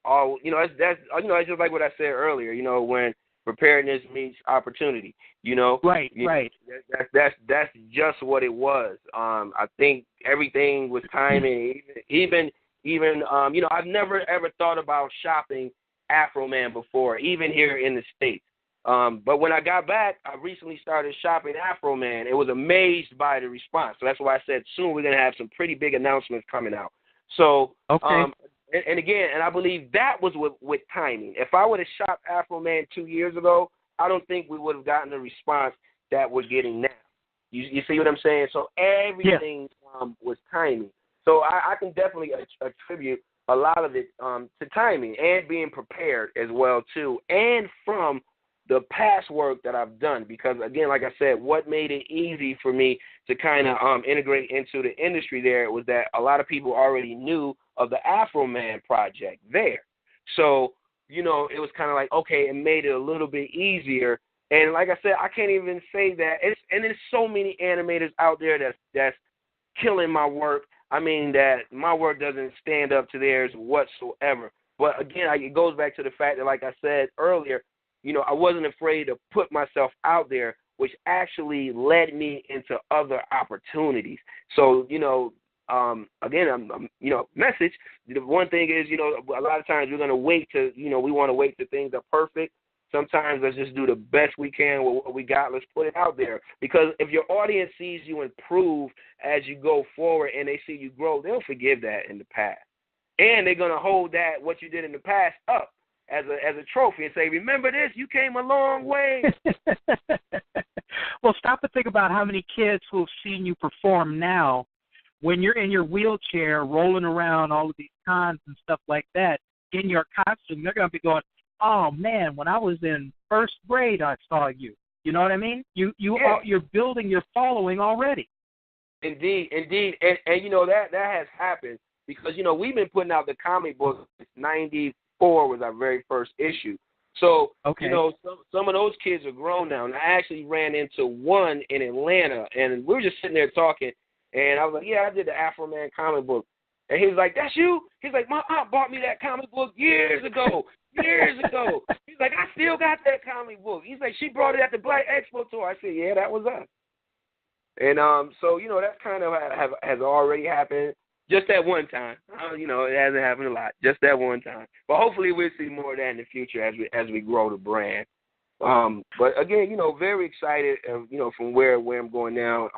it's just like what I said earlier. When preparedness meets opportunity. Right. That's just what it was. I think everything was timing. Even I've never ever thought about shopping Afro Man before, even here in the States. But when I got back, I recently started shopping Afro Man. It was amazed by the response. So that's why I said soon we're going to have some pretty big announcements coming out. So, okay. And again, I believe that was with timing. If I would have shopped Afro Man 2 years ago, I don't think we would have gotten the response that we're getting now. You see what I'm saying? So everything timing. So I can definitely attribute a lot of it to timing and being prepared as well, too, and from the past work that I've done. Because, again, like I said, what made it easy for me to kind of integrate into the industry there was that a lot of people already knew of the Afro Man project there. So, you know, it was kind of like, okay, it made it a little bit easier. And like I said, I can't even say that. There's so many animators out there that's killing my work. I mean, that my work doesn't stand up to theirs whatsoever. But again, it goes back to the fact that, like I said earlier, you know, I wasn't afraid to put myself out there, which actually led me into other opportunities. So, you know, again, message. The one thing is, you know, a lot of times we're going to wait to, you know, we want to wait till things are perfect. Sometimes let's just do the best we can with what we got. Let's put it out there. Because if your audience sees you improve as you go forward and they see you grow, they'll forgive that in the past. And they're going to hold that, what you did in the past, up as a trophy and say, remember this, you came a long way. Well, stop and think about how many kids who have seen you perform now, when you're in your wheelchair rolling around all of these cons and stuff like that, in your costume, they're going to be going, oh, man, when I was in first grade, I saw you. You know what I mean? You're building your following already. Indeed. And you know, that has happened because, you know, we've been putting out the comic book since 94 was our very first issue. So, okay. You know, some of those kids are grown now. And I actually ran into one in Atlanta, and we were just sitting there talking, and I was like, yeah, I did the Afro Man comic book. And he was like, that's you? He's like, my aunt bought me that comic book years ago. He's like, I still got that comic book. He's like, she brought it at the Black Expo tour. I said, yeah, that was us. And so, you know, that kind of has already happened just that one time. You know, it hasn't happened a lot, just that one time. But hopefully we'll see more of that in the future as we grow the brand. But again, you know, very excited, you know, from where I'm going now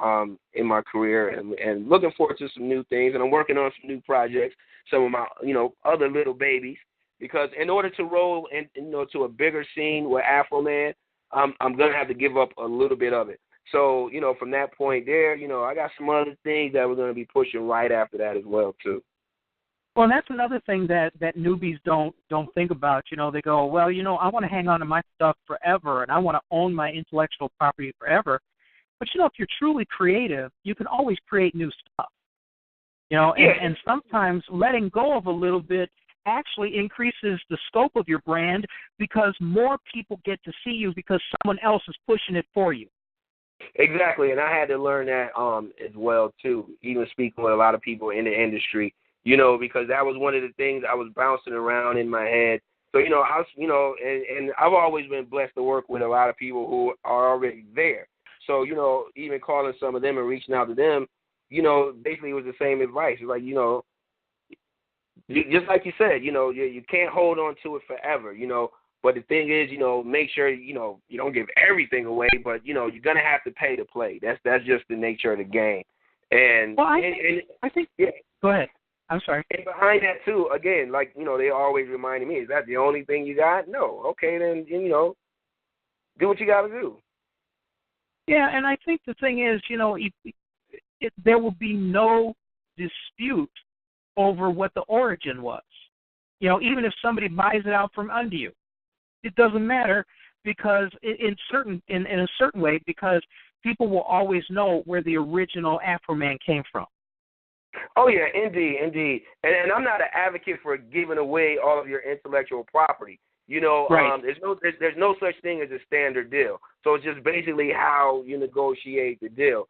in my career, and looking forward to some new things. And I'm working on some new projects, some of my, you know, other little babies. Because in order to roll in, you know, to a bigger scene with Afro Man, I'm gonna have to give up a little bit of it. So, you know, from that point there, you know, I got some other things that we're gonna be pushing right after that as well too. Well, that's another thing that newbies don't think about. You know, they go, well, you know, I want to hang on to my stuff forever, and I want to own my intellectual property forever. But you know, if you're truly creative, you can always create new stuff. You know, and sometimes letting go of a little bit actually increases the scope of your brand because more people get to see you because someone else is pushing it for you. Exactly, and I had to learn that as well too, even speaking with a lot of people in the industry, you know, because that was one of the things I was bouncing around in my head. So, you know, and I've always been blessed to work with a lot of people who are already there. So, you know, even calling some of them and reaching out to them, you know, basically it was the same advice. It's like, you know, just like you said, you know, you can't hold on to it forever, you know. But the thing is, you know, make sure, you know, you don't give everything away, but, you know, you're going to have to pay to play. That's just the nature of the game. And, well, I think, yeah. Go ahead. I'm sorry. And behind that, too, again, like, you know, they always reminding me, is that the only thing you got? No. Okay, then, you know, do what you got to do. Yeah, and I think the thing is, you know, there will be no dispute over what the origin was. You know, even if somebody buys it out from under you, it doesn't matter because in a certain way, because people will always know where the original Afro Man came from. Oh yeah, indeed. And I'm not an advocate for giving away all of your intellectual property. You know, right. There's no such thing as a standard deal. So it's just basically how you negotiate the deal.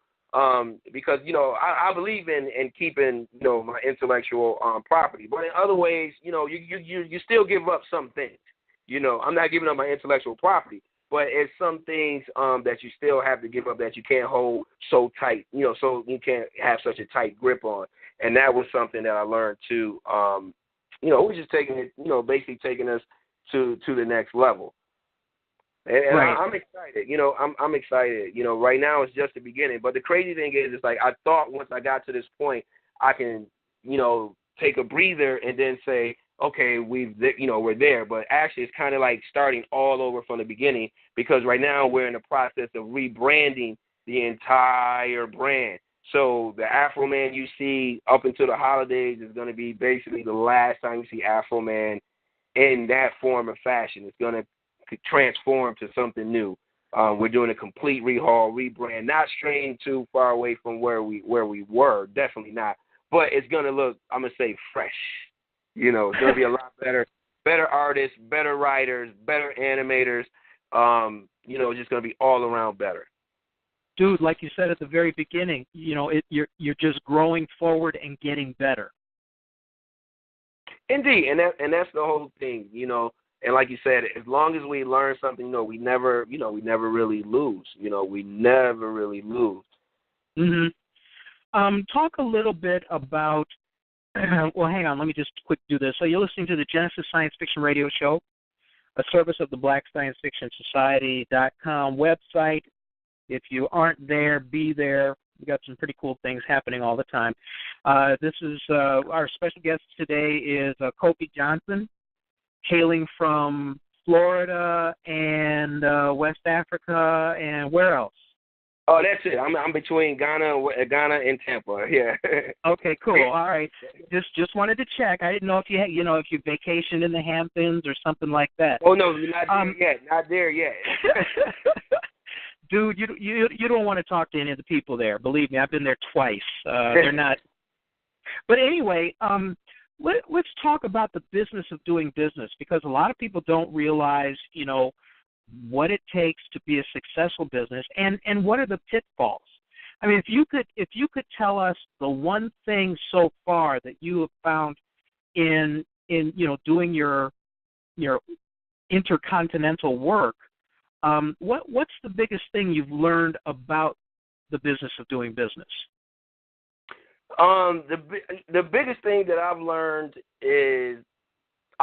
Because, you know, I believe in keeping, you know, my intellectual property. But in other ways, you know, you still give up some things. You know, I'm not giving up my intellectual property, but it's some things that you still have to give up that you can't hold so tight, you know, so you can't have such a tight grip on. And that was something that I learned too. You know, which is taking it, you know, basically taking us to the next level. And right. I'm excited. You know, I'm excited. You know, right now it's just the beginning. But the crazy thing is, it's like I thought once I got to this point, I can, you know, take a breather and then say, okay, we're there. But actually, it's kind of like starting all over from the beginning because right now we're in the process of rebranding the entire brand. So the Afro Man you see up until the holidays is going to be basically the last time you see Afro Man in that form of fashion. It's going to transform to something new. We're doing a complete rehaul, rebrand, not straying too far away from where we were, definitely not. But it's going to look, I'm going to say, fresh. You know, it's going to be a lot better artists, better writers, better animators. You know, it's just going to be all around better. Dude, like you said at the very beginning, you know, you're just growing forward and getting better. Indeed, and that's the whole thing, you know. And like you said, as long as we learn something, we never really lose. You know, we never really lose. Mm-hmm. Talk a little bit about. Well, hang on. Let me just quick do this. So you're listening to the Genesis Science Fiction Radio Show, a service of the blacksci-fi.com website. If you aren't there, be there. We got some pretty cool things happening all the time. This is our special guest today is Kofi Johnson, hailing from Florida and West Africa, and where else? Oh, that's it. I'm between Ghana and Tampa. Yeah. Okay, cool. All right. Just wanted to check. I didn't know if you had, if you vacationed in the Hamptons or something like that. Oh no, not there yet. Dude, you don't want to talk to any of the people there. Believe me, I've been there twice. They're not. But anyway, let's talk about the business of doing business, because a lot of people don't realize, what it takes to be a successful business, and what are the pitfalls. I mean, if you could tell us the one thing so far that you have found in doing your intercontinental work, what's the biggest thing you've learned about the business of doing business? The biggest thing that I've learned is,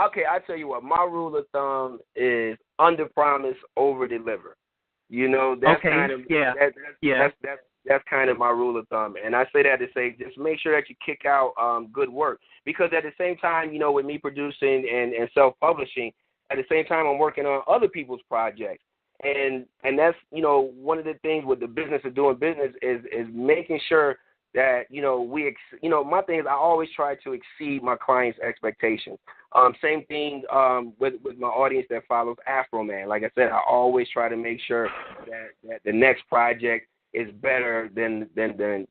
okay, I tell you what, my rule of thumb is under promise, over deliver. That's kind of that's kind of my rule of thumb. And I say that to say just make sure that you kick out good work, because at the same time, with me producing and self-publishing, at the same time I'm working on other people's projects. And that's, one of the things with the business of doing business is making sure that, my thing is I always try to exceed my clients' expectations. Same thing with my audience that follows Afro Man. Like I said, I always try to make sure that the next project is better than the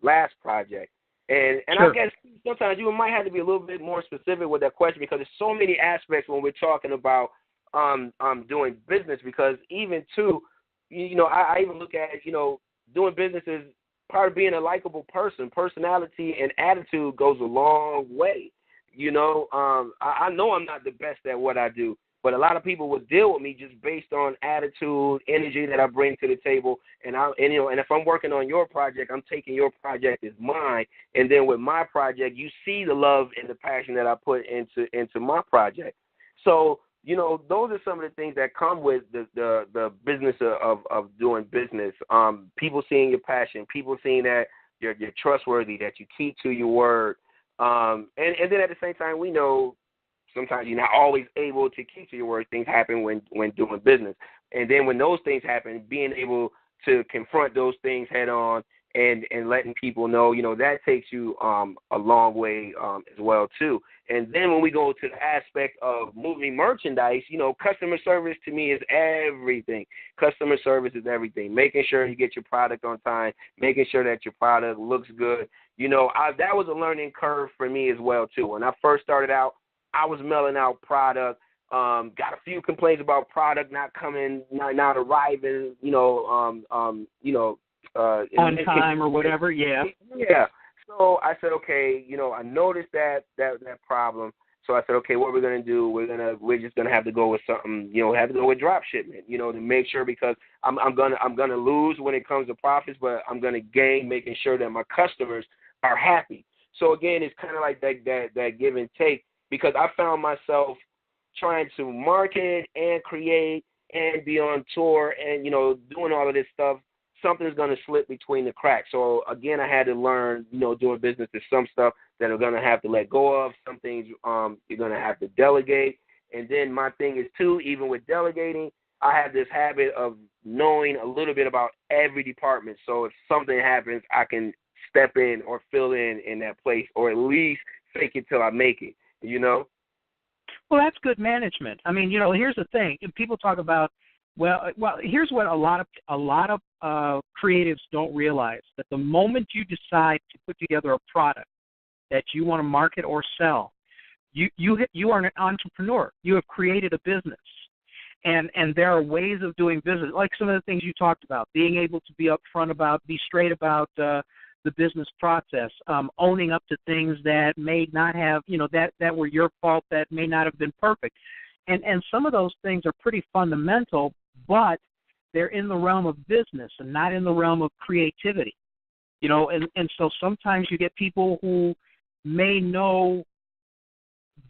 last project. And sure. I guess sometimes you might have to be a little bit more specific with that question, because there's so many aspects when we're talking about doing business, because even too, I even look at, doing business is part of being a likable person. Personality and attitude goes a long way. I know I'm not the best at what I do, but a lot of people will deal with me just based on attitude, energy that I bring to the table. And if I'm working on your project, I'm taking your project as mine. And then with my project, you see the love and the passion that I put into my project. So, those are some of the things that come with the business of doing business. People seeing your passion, people seeing that you're trustworthy, that you keep to your word. And then at the same time, we know sometimes you're not always able to keep to your word. Things happen when doing business. And then when those things happen, being able to confront those things head on and letting people know, that takes you a long way as well, too. And then when we go to the aspect of moving merchandise, customer service to me is everything. Customer service is everything. Making sure you get your product on time, making sure that your product looks good. That was a learning curve for me as well, too. When I first started out, I was mailing out product. Got a few complaints about product not coming, not arriving, on time or whatever, yeah. Yeah. So I said, okay, I noticed that problem. So I said, okay, what we're gonna do? We're just gonna have to go with something, have to go with drop shipment, to make sure, because I'm gonna lose when it comes to profits, but I'm gonna gain making sure that my customers are happy. So again, it's kind of like that give and take, because I found myself trying to market and create and be on tour and doing all of this stuff. Something's going to slip between the cracks. So, again, I had to learn, doing business, there's some stuff that I'm going to have to let go of. Some things you're going to have to delegate. And then my thing is, too, even with delegating, I have this habit of knowing a little bit about every department. So if something happens, I can step in or fill in that place, or at least fake it till I make it, you know? Well, that's good management. I mean, here's the thing. People talk about, well, here's what a lot of creatives don't realize, that the moment you decide to put together a product that you want to market or sell, you are an entrepreneur. You have created a business. And there are ways of doing business, like some of the things you talked about, being able to be upfront about, be straight about the business process, owning up to things that may not have, that were your fault, that may not have been perfect. And some of those things are pretty fundamental, but they're in the realm of business and not in the realm of creativity. And so sometimes you get people who may know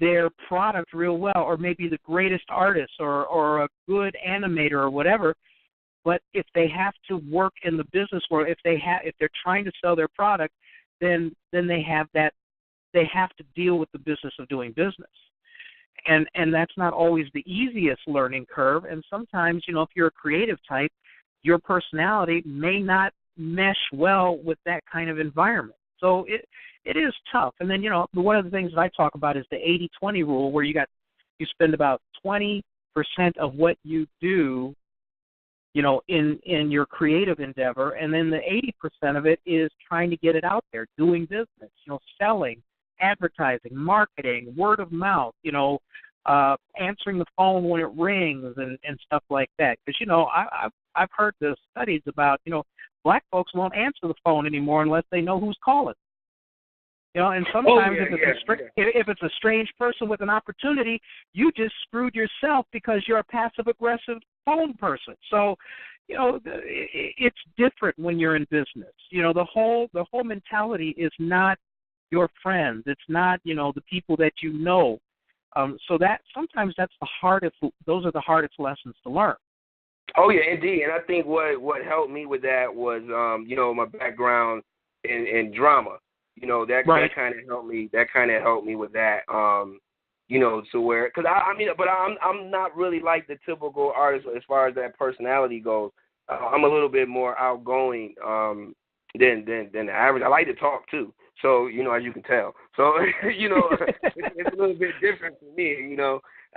their product real well, or maybe the greatest artist or a good animator or whatever, but if they have to work in the business world, if they're trying to sell their product, then they have to deal with the business of doing business. And that's not always the easiest learning curve. And sometimes, if you're a creative type, your personality may not mesh well with that kind of environment. So it is tough. And then, one of the things that I talk about is the 80-20 rule, where you spend about 20% of what you do, in your creative endeavor, and then the 80% of it is trying to get it out there, doing business, selling, advertising, marketing, word of mouth, answering the phone when it rings and stuff like that. Because, I've heard the studies about, black folks won't answer the phone anymore unless they know who's calling. And sometimes if it's a strange person with an opportunity, you just screwed yourself because you're a passive-aggressive phone person. So, it's different when you're in business. The whole mentality is not your friends. It's not, the people that you know. So that sometimes those are the hardest lessons to learn. Oh, yeah, indeed. And I think what helped me with that was, my background in drama. That kind of helped me. That kind of helped me with that. To where, because but I'm not really like the typical artist as far as that personality goes. I'm a little bit more outgoing than the average. I like to talk too. So as you can tell. So it's a little bit different for me.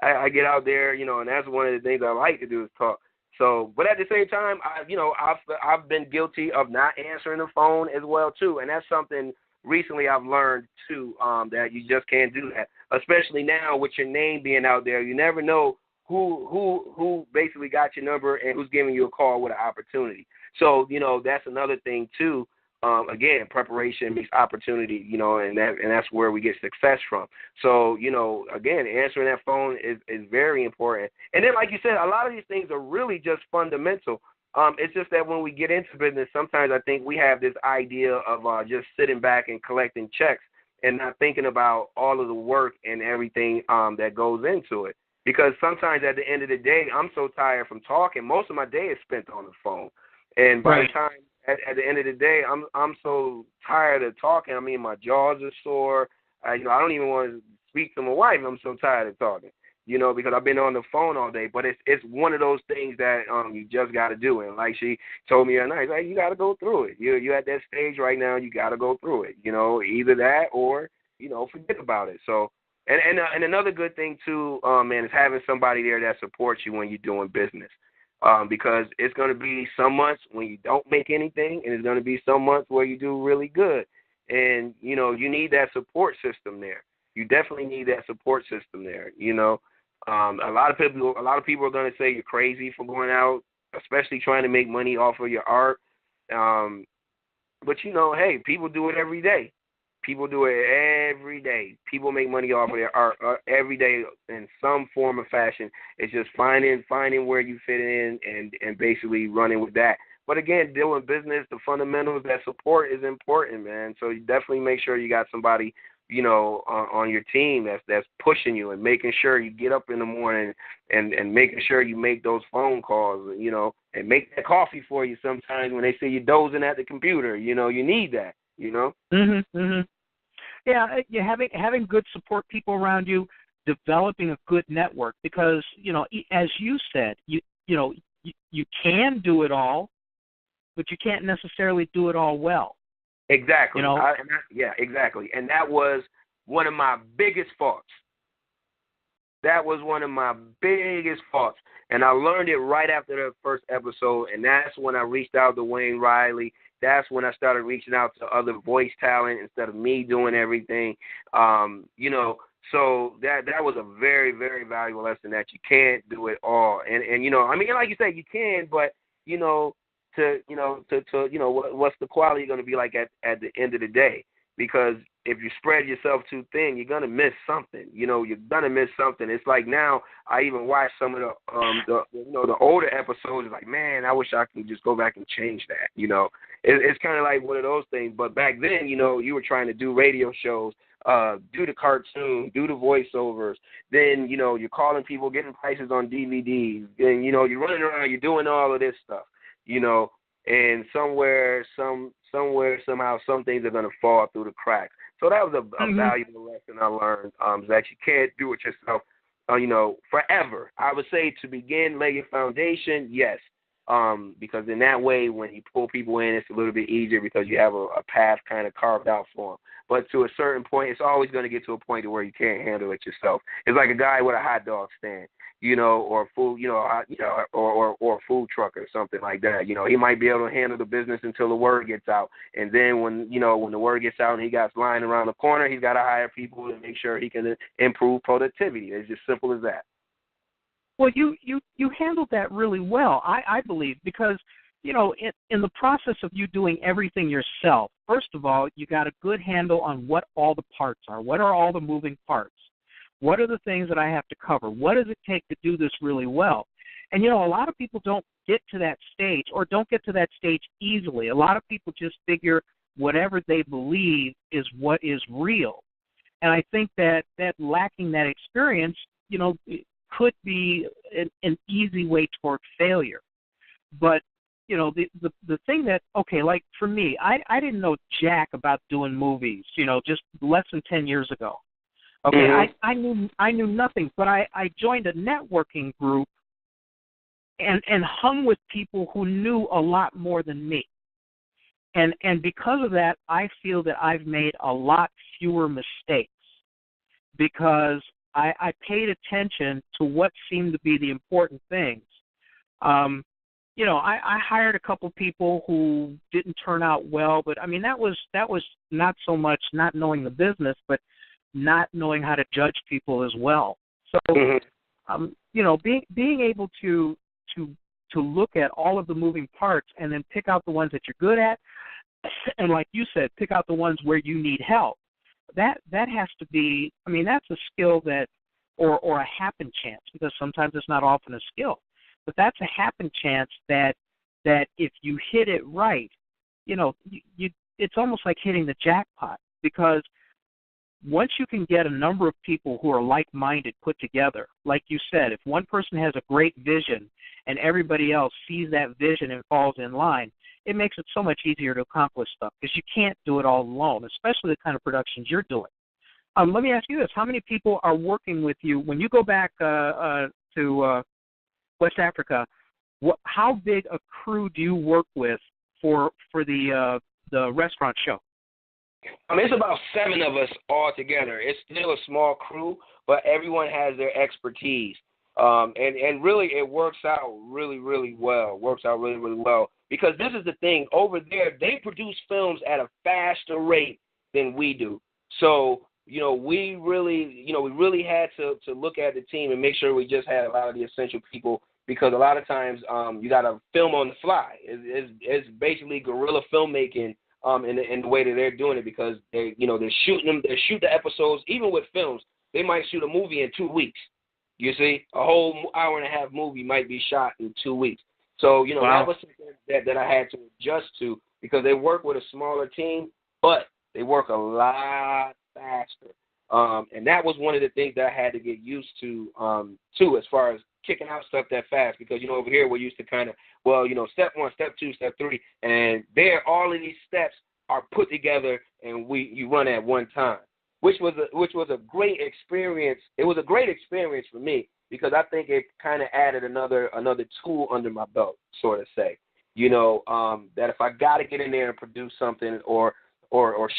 I get out there, and that's one of the things I like to do is talk. So, but at the same time, I've been guilty of not answering the phone as well too, and that's something recently I've learned too, that you just can't do that, especially now with your name being out there. You never know who basically got your number and who's giving you a call with an opportunity. So that's another thing too. Again, preparation meets opportunity, and that's where we get success from. So, again, answering that phone is very important. And then, like you said, a lot of these things are really just fundamental. It's just that when we get into business, sometimes I think we have this idea of just sitting back and collecting checks and not thinking about all of the work and everything that goes into it. Because sometimes at the end of the day, I'm so tired from talking. Most of my day is spent on the phone. And by the time at the end of the day, I'm so tired of talking. I mean, my jaws are sore. I don't even want to speak to my wife. I'm so tired of talking, because I've been on the phone all day. But it's one of those things that you just got to do. And like she told me that night, like, you got to go through it. You're at that stage right now. You got to go through it. Either that or forget about it. So and another good thing too, man, is having somebody there that supports you when you're doing business. Because it's going to be some months when you don't make anything, and it's going to be some months where you do really good. And, you need that support system there. You definitely need that support system there, A lot of people are going to say you're crazy for going out, especially trying to make money off of your art. But, hey, people do it every day. People do it every day. People make money off of their art every day in some form or fashion. It's just finding where you fit in and basically running with that. But again, doing business, the fundamentals, that support is important, man. So you definitely make sure you got somebody, on your team that's pushing you and making sure you get up in the morning and making sure you make those phone calls, and make that coffee for you sometimes when they see you dozing at the computer. You need that. Yeah, having good support people around you, developing a good network, because as you said, you can do it all, but you can't necessarily do it all well. Exactly. Yeah, exactly. And that was one of my biggest faults. That was one of my biggest faults. And I learned it right after the first episode, and that's when I reached out to Wayne Riley. That's when I started reaching out to other voice talent instead of me doing everything. So that was a very, very valuable lesson that you can't do it all. And like you said, you can, but what's the quality going to be like at the end of the day? Because if you spread yourself too thin, you're going to miss something. You're going to miss something. It's like now I even watch some of the older episodes. It's like, man, I wish I could just go back and change that. It's kind of like one of those things. But back then, you were trying to do radio shows, do the cartoon, do the voiceovers. Then, you're calling people, getting prices on DVDs. And, you're running around, you're doing all of this stuff, and somewhere, somehow, some things are going to fall through the cracks. So that was a valuable lesson I learned, that you can't do it yourself, forever. I would say to begin, lay your foundation, yes, because in that way, when you pull people in, it's a little bit easier because you have a path kind of carved out for them. But to a certain point, it's always going to get to a point where you can't handle it yourself. It's like a guy with a hot dog stand, or food, or a food truck or something like that. He might be able to handle the business until the word gets out, and then when the word gets out and he got lying around the corner, he's got to hire people to make sure he can improve productivity. It's just simple as that. Well, you handled that really well, I believe, because in the process of you doing everything yourself, first of all, you got a good handle on what all the parts are. What are all the moving parts? What are the things that I have to cover? What does it take to do this really well? And, a lot of people don't get to that stage or don't get to that stage easily. A lot of people just figure whatever they believe is what is real. And I think that lacking that experience, it could be an easy way toward failure. But, the thing that, okay, like for me, I didn't know jack about doing movies, just less than 10 years ago. Okay, I knew nothing, but I joined a networking group and hung with people who knew a lot more than me. And because of that, I feel that I've made a lot fewer mistakes because I paid attention to what seemed to be the important things. I hired a couple people who didn't turn out well, but I mean that was not so much not knowing the business, but not knowing how to judge people as well. So, being able to look at all of the moving parts and then pick out the ones that you're good at, and like you said, pick out the ones where you need help. That has to be. I mean, that's a skill that, or a happen chance, because sometimes it's not often a skill, but that's a happen chance that if you hit it right, it's almost like hitting the jackpot, because once you can get a number of people who are like-minded put together, like you said, if one person has a great vision and everybody else sees that vision and falls in line, it makes it so much easier to accomplish stuff because you can't do it all alone, especially the kind of productions you're doing. Let me ask you this. How many people are working with you when you go back to West Africa? How big a crew do you work with for the restaurant show? It's about 7 of us all together. It's still a small crew, but everyone has their expertise. And really it works out really, really well. Because this is the thing. Over there, they produce films at a faster rate than we do. So, we really had to look at the team and make sure we just had a lot of the essential people, because a lot of times you got to film on the fly. It's basically guerrilla filmmaking. In the way that they're doing it, because they shoot the episodes. Even with films, they might shoot a movie in 2 weeks. You see, a whole hour-and-a-half movie might be shot in 2 weeks. So wow. That was something that I had to adjust to, because they work with a smaller team, but they work a lot faster. And that was one of the things that I had to get used to too, as far as kicking out stuff that fast, because over here we're used to kind of, step 1, step 2, step 3, and there all of these steps are put together and you run at one time, which was a great experience. It was a great experience for me, because I think it kind of added another tool under my belt, sort of say. You know, that if I got to get in there and produce something or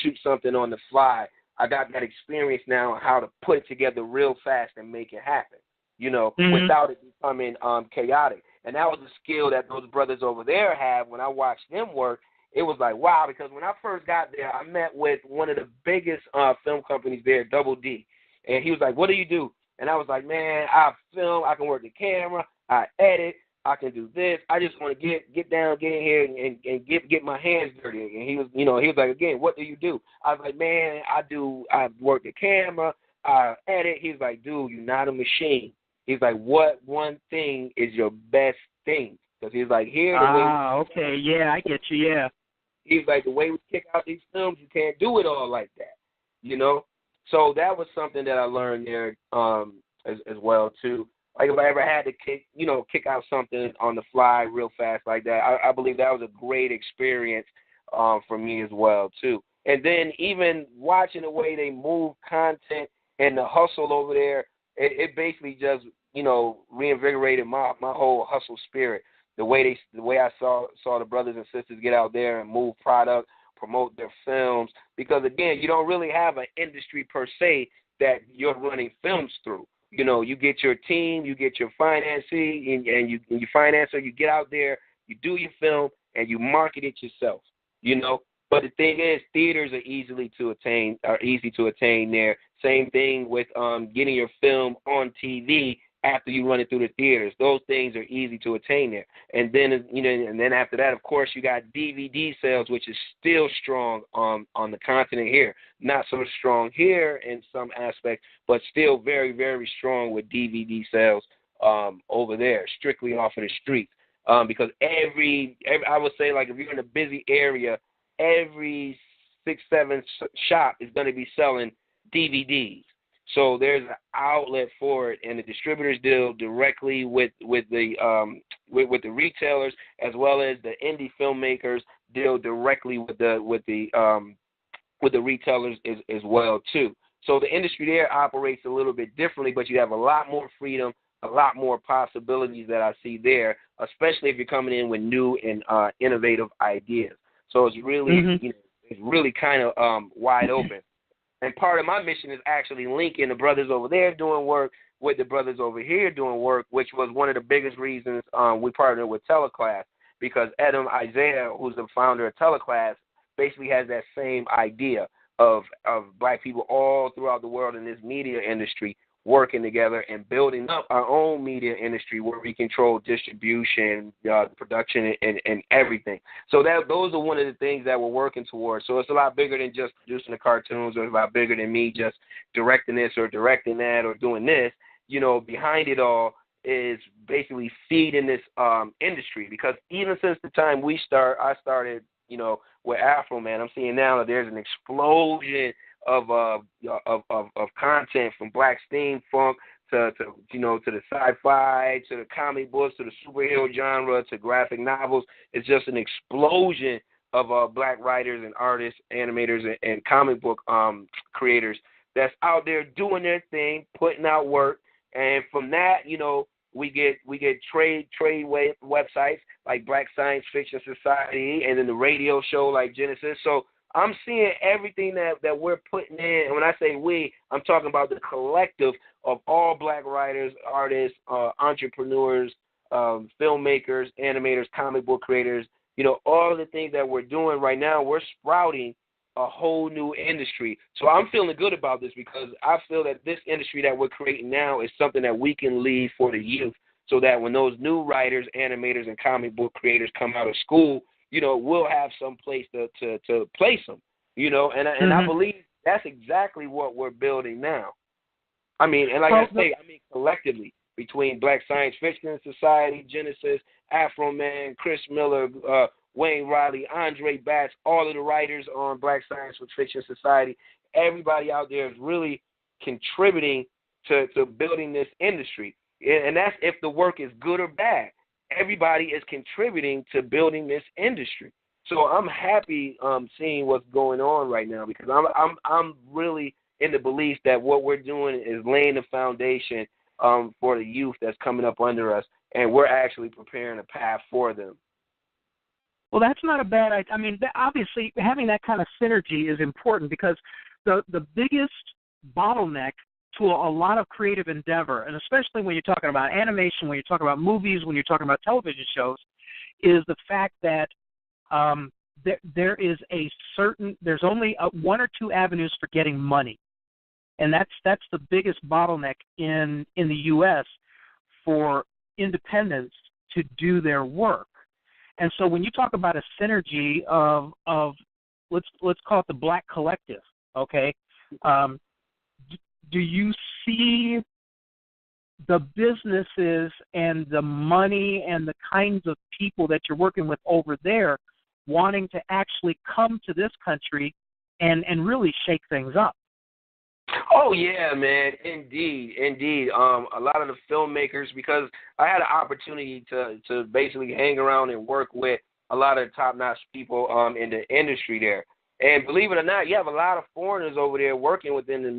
shoot something on the fly, I got that experience now on how to put it together real fast and make it happen, you know, without it becoming chaotic. And that was a skill that those brothers over there have. When I watched them work, it was like, wow, because when I first got there, I met with one of the biggest film companies there, Double D. And he was like, what do you do? And I was like, man, I film, I can work the camera, I edit, I can do this. I just want to get down, get in here, and get my hands dirty. And he was like, again, what do you do? I was like, man, I work the camera, I edit. He's like, dude, you're not a machine. He's like, what one thing is your best thing? Because he's like, here. Okay, yeah, I get you, yeah. He's like, the way we kick out these films, you can't do it all like that, you know? So that was something that I learned there as well, too. Like if I ever had to kick out something on the fly real fast like that, I believe that was a great experience for me as well, too. And then even watching the way they move content and the hustle over there, it basically just, you know, reinvigorated my whole hustle spirit. The way I saw the brothers and sisters get out there and move product, promote their films, because again, you don't really have an industry per se that you're running films through. You know, you get your team, you get your financing, and you financer, you get out there, you do your film, and you market it yourself. You know, but the thing is, theaters are easy to attain there. Same thing with getting your film on TV after you run it through the theaters. Those things are easy to attain there. And then, you know, and then after that, of course, you got DVD sales, which is still strong on the continent here. Not so strong here in some aspects, but still very, very strong with DVD sales over there, strictly off of the streets. Because every I would say, like, if you're in a busy area, every 6-7 shop is going to be selling DVDs. So there's an outlet for it, and the distributors deal directly with the retailers, as well as the indie filmmakers deal directly with the retailers as well too. So the industry there operates a little bit differently, but you have a lot more freedom, a lot more possibilities that I see there, especially if you're coming in with new and innovative ideas. So it's really you know, it's really kind of wide open. And part of my mission is actually linking the brothers over there doing work with the brothers over here doing work, which was one of the biggest reasons we partnered with Teleclass, because Adam Isaiah, who's the founder of Teleclass, basically has that same idea of black people all throughout the world in this media industry working together and building up our own media industry where we control distribution, production, and everything. So those are one of the things that we're working towards. So it's a lot bigger than just producing the cartoons, or it's a lot bigger than me just directing this or directing that or doing this. You know, behind it all is basically feeding this industry, because even since the time I started, you know, with Afro Man, I'm seeing now that there's an explosion of content, from black steampunk to you know, to the sci-fi, to the comic books, to the superhero genre, to graphic novels. It's just an explosion of black writers and artists, animators, and comic book creators that's out there doing their thing, putting out work. And from that, you know, we get trade websites like Black Science Fiction Society, and then the radio show like Genesis. So I'm seeing everything that we're putting in. And when I say we, I'm talking about the collective of all black writers, artists, entrepreneurs, filmmakers, animators, comic book creators. You know, all of the things that we're doing right now, we're sprouting a whole new industry. So I'm feeling good about this, because I feel that this industry that we're creating now is something that we can leave for the youth, so that when those new writers, animators, and comic book creators come out of school, you know, we'll have some place to place them, you know, and I believe that's exactly what we're building now. I mean, and like I say, collectively, between Black Science Fiction Society, Genesis, Afro Man, Chris Miller, Wayne Riley, Andre Batts, all of the writers on Black Science Fiction Society, everybody out there is really contributing to building this industry. And that's if the work is good or bad. Everybody is contributing to building this industry. So I'm happy seeing what's going on right now, because I'm really in the belief that what we're doing is laying the foundation for the youth that's coming up under us, and we're actually preparing a path for them. Well, that's not a bad idea. I mean, obviously, having that kind of synergy is important because the biggest bottleneck to a lot of creative endeavor, and especially when you're talking about animation, when you're talking about movies, when you're talking about television shows, is the fact that there's only one or two avenues for getting money, and that's the biggest bottleneck in the U.S. for independents to do their work. And so when you talk about a synergy of let's call it the Black Collective, okay? Do you see the businesses and the money and the kinds of people that you're working with over there wanting to actually come to this country and really shake things up? Oh, yeah, man. Indeed. A lot of the filmmakers, because I had an opportunity to basically hang around and work with a lot of top-notch people in the industry there. And believe it or not, you have a lot of foreigners over there working within the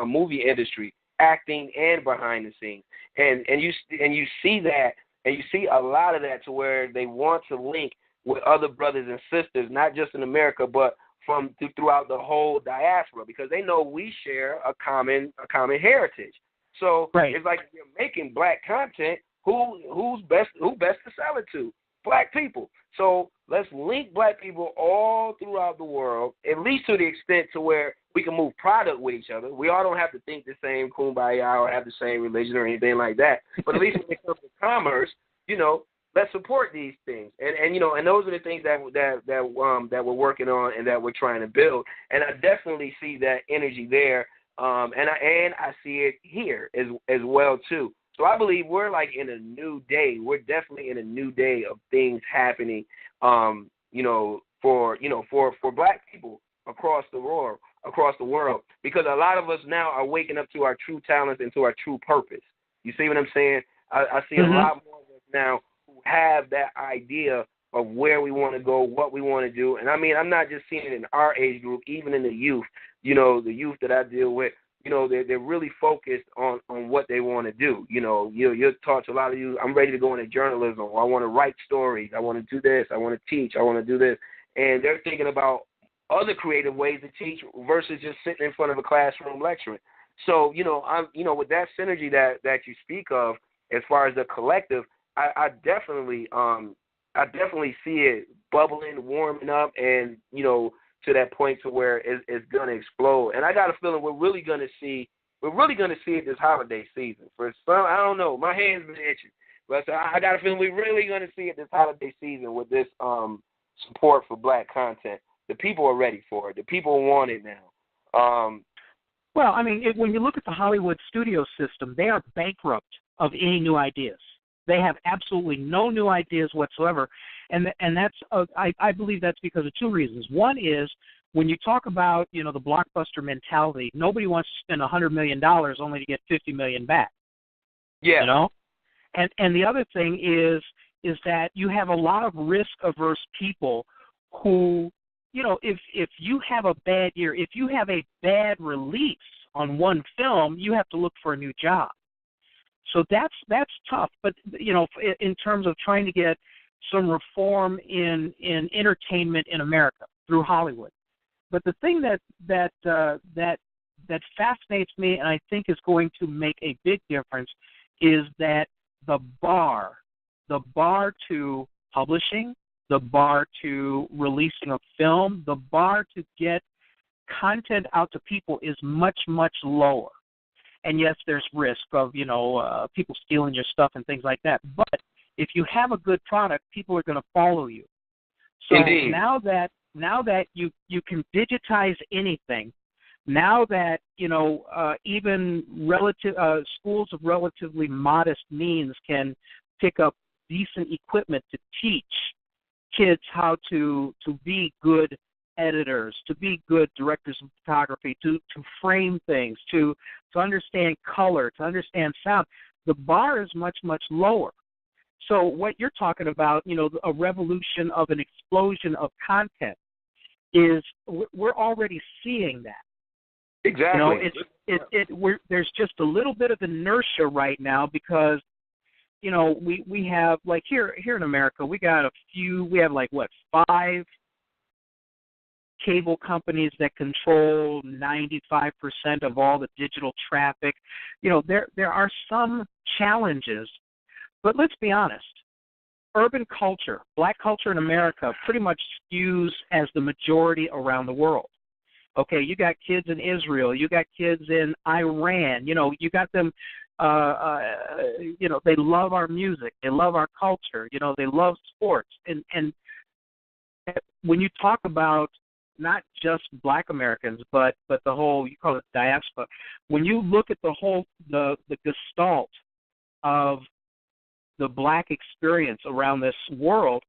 movie industry, acting and behind the scenes. And you see that, and you see a lot of that to where they want to link with other brothers and sisters, not just in America, but throughout the whole diaspora, because they know we share a common heritage. So right. It's like if you're making Black content, who's best to sell it to? Black people. So let's link Black people all throughout the world, at least to the extent to where we can move product with each other. We all don't have to think the same kumbaya or have the same religion or anything like that. But at least when it comes to commerce, let's support these things. And those are the things that we're working on and that we're trying to build. And I definitely see that energy there. And I see it here as well too. So I believe we're like in a new day. We're definitely in a new day of things happening, for Black people across the world, because a lot of us now are waking up to our true talents and to our true purpose. You see what I'm saying? I see a lot more of us now who have that idea of where we want to go, what we want to do. And I mean, I'm not just seeing it in our age group, even in the youth, the youth that I deal with. They're really focused on what they want to do. You'll talk to a lot of you, I'm ready to go into journalism, or I want to write stories, I want to do this, I want to teach, I want to do this. And they're thinking about other creative ways to teach versus just sitting in front of a classroom lecturing. So, with that synergy that you speak of, as far as the collective, I definitely see it bubbling, warming up, and, to that point to where it's going to explode. And I got a feeling we're really going to see it this holiday season. For some, I don't know, my hand's been itching, but I got a feeling we're really going to see it this holiday season with this support for Black content. The people are ready for it. The people want it now. Well, I mean, when you look at the Hollywood studio system, they are bankrupt of any new ideas. They have absolutely no new ideas whatsoever, and that's I believe that's because of two reasons. One is when you talk about the blockbuster mentality, nobody wants to spend $100 million only to get $50 million back. Yeah. And the other thing is that you have a lot of risk-averse people who, if you have a bad year, if you have a bad release on one film, you have to look for a new job. So that's tough. But in terms of trying to get some reform in entertainment in America through Hollywood. But the thing that fascinates me, and I think is going to make a big difference, is that the bar to publishing, the bar to releasing a film, the bar to get content out to people is much, much lower. And yes, there's risk of, people stealing your stuff and things like that. But if you have a good product, people are going to follow you. So Indeed. now that you can digitize anything, now that, even schools of relatively modest means can pick up decent equipment to teach kids how to be good editors, to be good directors of photography, to frame things, to understand color, to understand sound, the bar is much, much lower. So what you're talking about, a revolution of an explosion of content, is we're already seeing that. Exactly. there's just a little bit of inertia right now because, you know, we have, like, here in America, we have like, what, 5 cable companies that control 95% of all the digital traffic. You know, there are some challenges, but let's be honest. Urban culture, black culture in America, pretty much skews as the majority around the world. Okay, you got kids in Israel, you got kids in Iran, you know, you got them, you know, they love our music, they love our culture, you know, they love sports. And when you talk about not just black Americans, but the whole, you call it diaspora, when you look at the whole, the gestalt of the black experience around this world,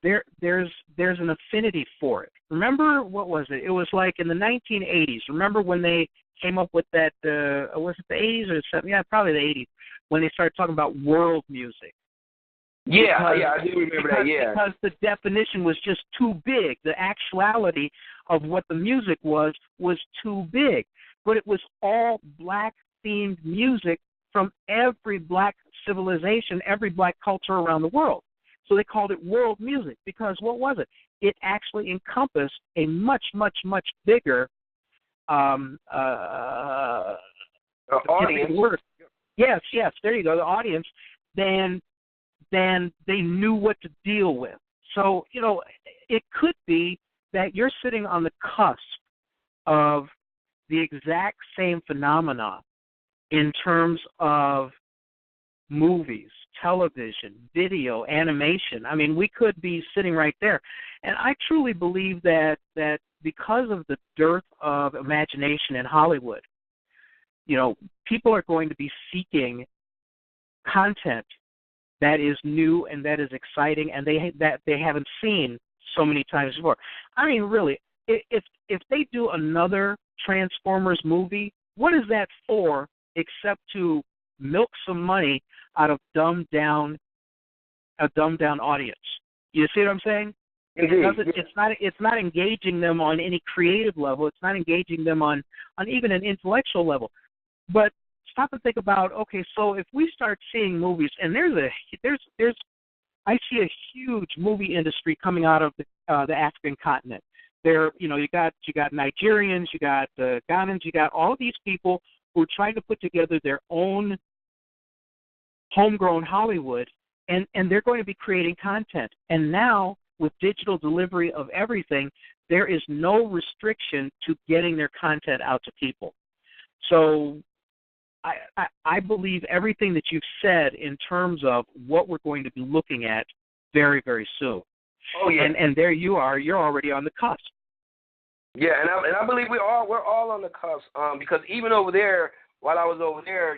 there's an affinity for it. Remember, what was it? It was like in the 1980s. Remember when they came up with that, was it the 80s or something? Yeah, probably the 80s, when they started talking about world music. Yeah, I do remember that, yeah. Because the definition was just too big. The actuality of what the music was too big. But it was all black-themed music from every black civilization, every black culture around the world. So they called it world music because what was it? It actually encompassed a much, much, much bigger audience. Yes, there you go, the audience, than they knew what to deal with. So, you know, it could be that you're sitting on the cusp of the exact same phenomena in terms of movies, television, video, animation. I mean, we could be sitting right there. And I truly believe that because of the dearth of imagination in Hollywood, you know, people are going to be seeking content that is new and that is exciting and that they haven't seen so many times before. I mean, really, if they do another Transformers movie, what is that for except to milk some money out of a dumbed down audience? You see what I'm saying? It's not engaging them on any creative level. It's not engaging them on even an intellectual level. But stop and think about, okay, so if we start seeing movies, and I see a huge movie industry coming out of the African continent. There, you know, you got Nigerians, you got Ghanaians, you got all of these people who are trying to put together their own homegrown Hollywood, and they're going to be creating content. And now, with digital delivery of everything, there is no restriction to getting their content out to people. So I believe everything that you've said in terms of what we're going to be looking at very, very soon. Oh, yeah. And there you are. You're already on the cusp. Yeah, and I believe we're all on the cusp. Because even over there, while I was over there,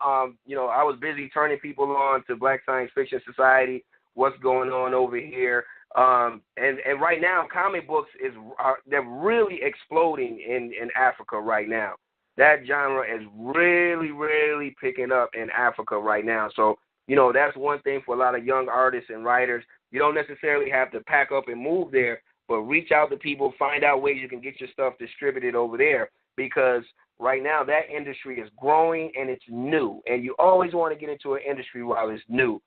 I was busy turning people on to Black Science Fiction Society, what's going on over here. And right now, comic books they're really exploding in Africa right now. That genre is really, really picking up in Africa right now. So, that's one thing for a lot of young artists and writers. You don't necessarily have to pack up and move there, but reach out to people, find out ways you can get your stuff distributed over there, because right now that industry is growing and it's new, and you always want to get into an industry while it's new,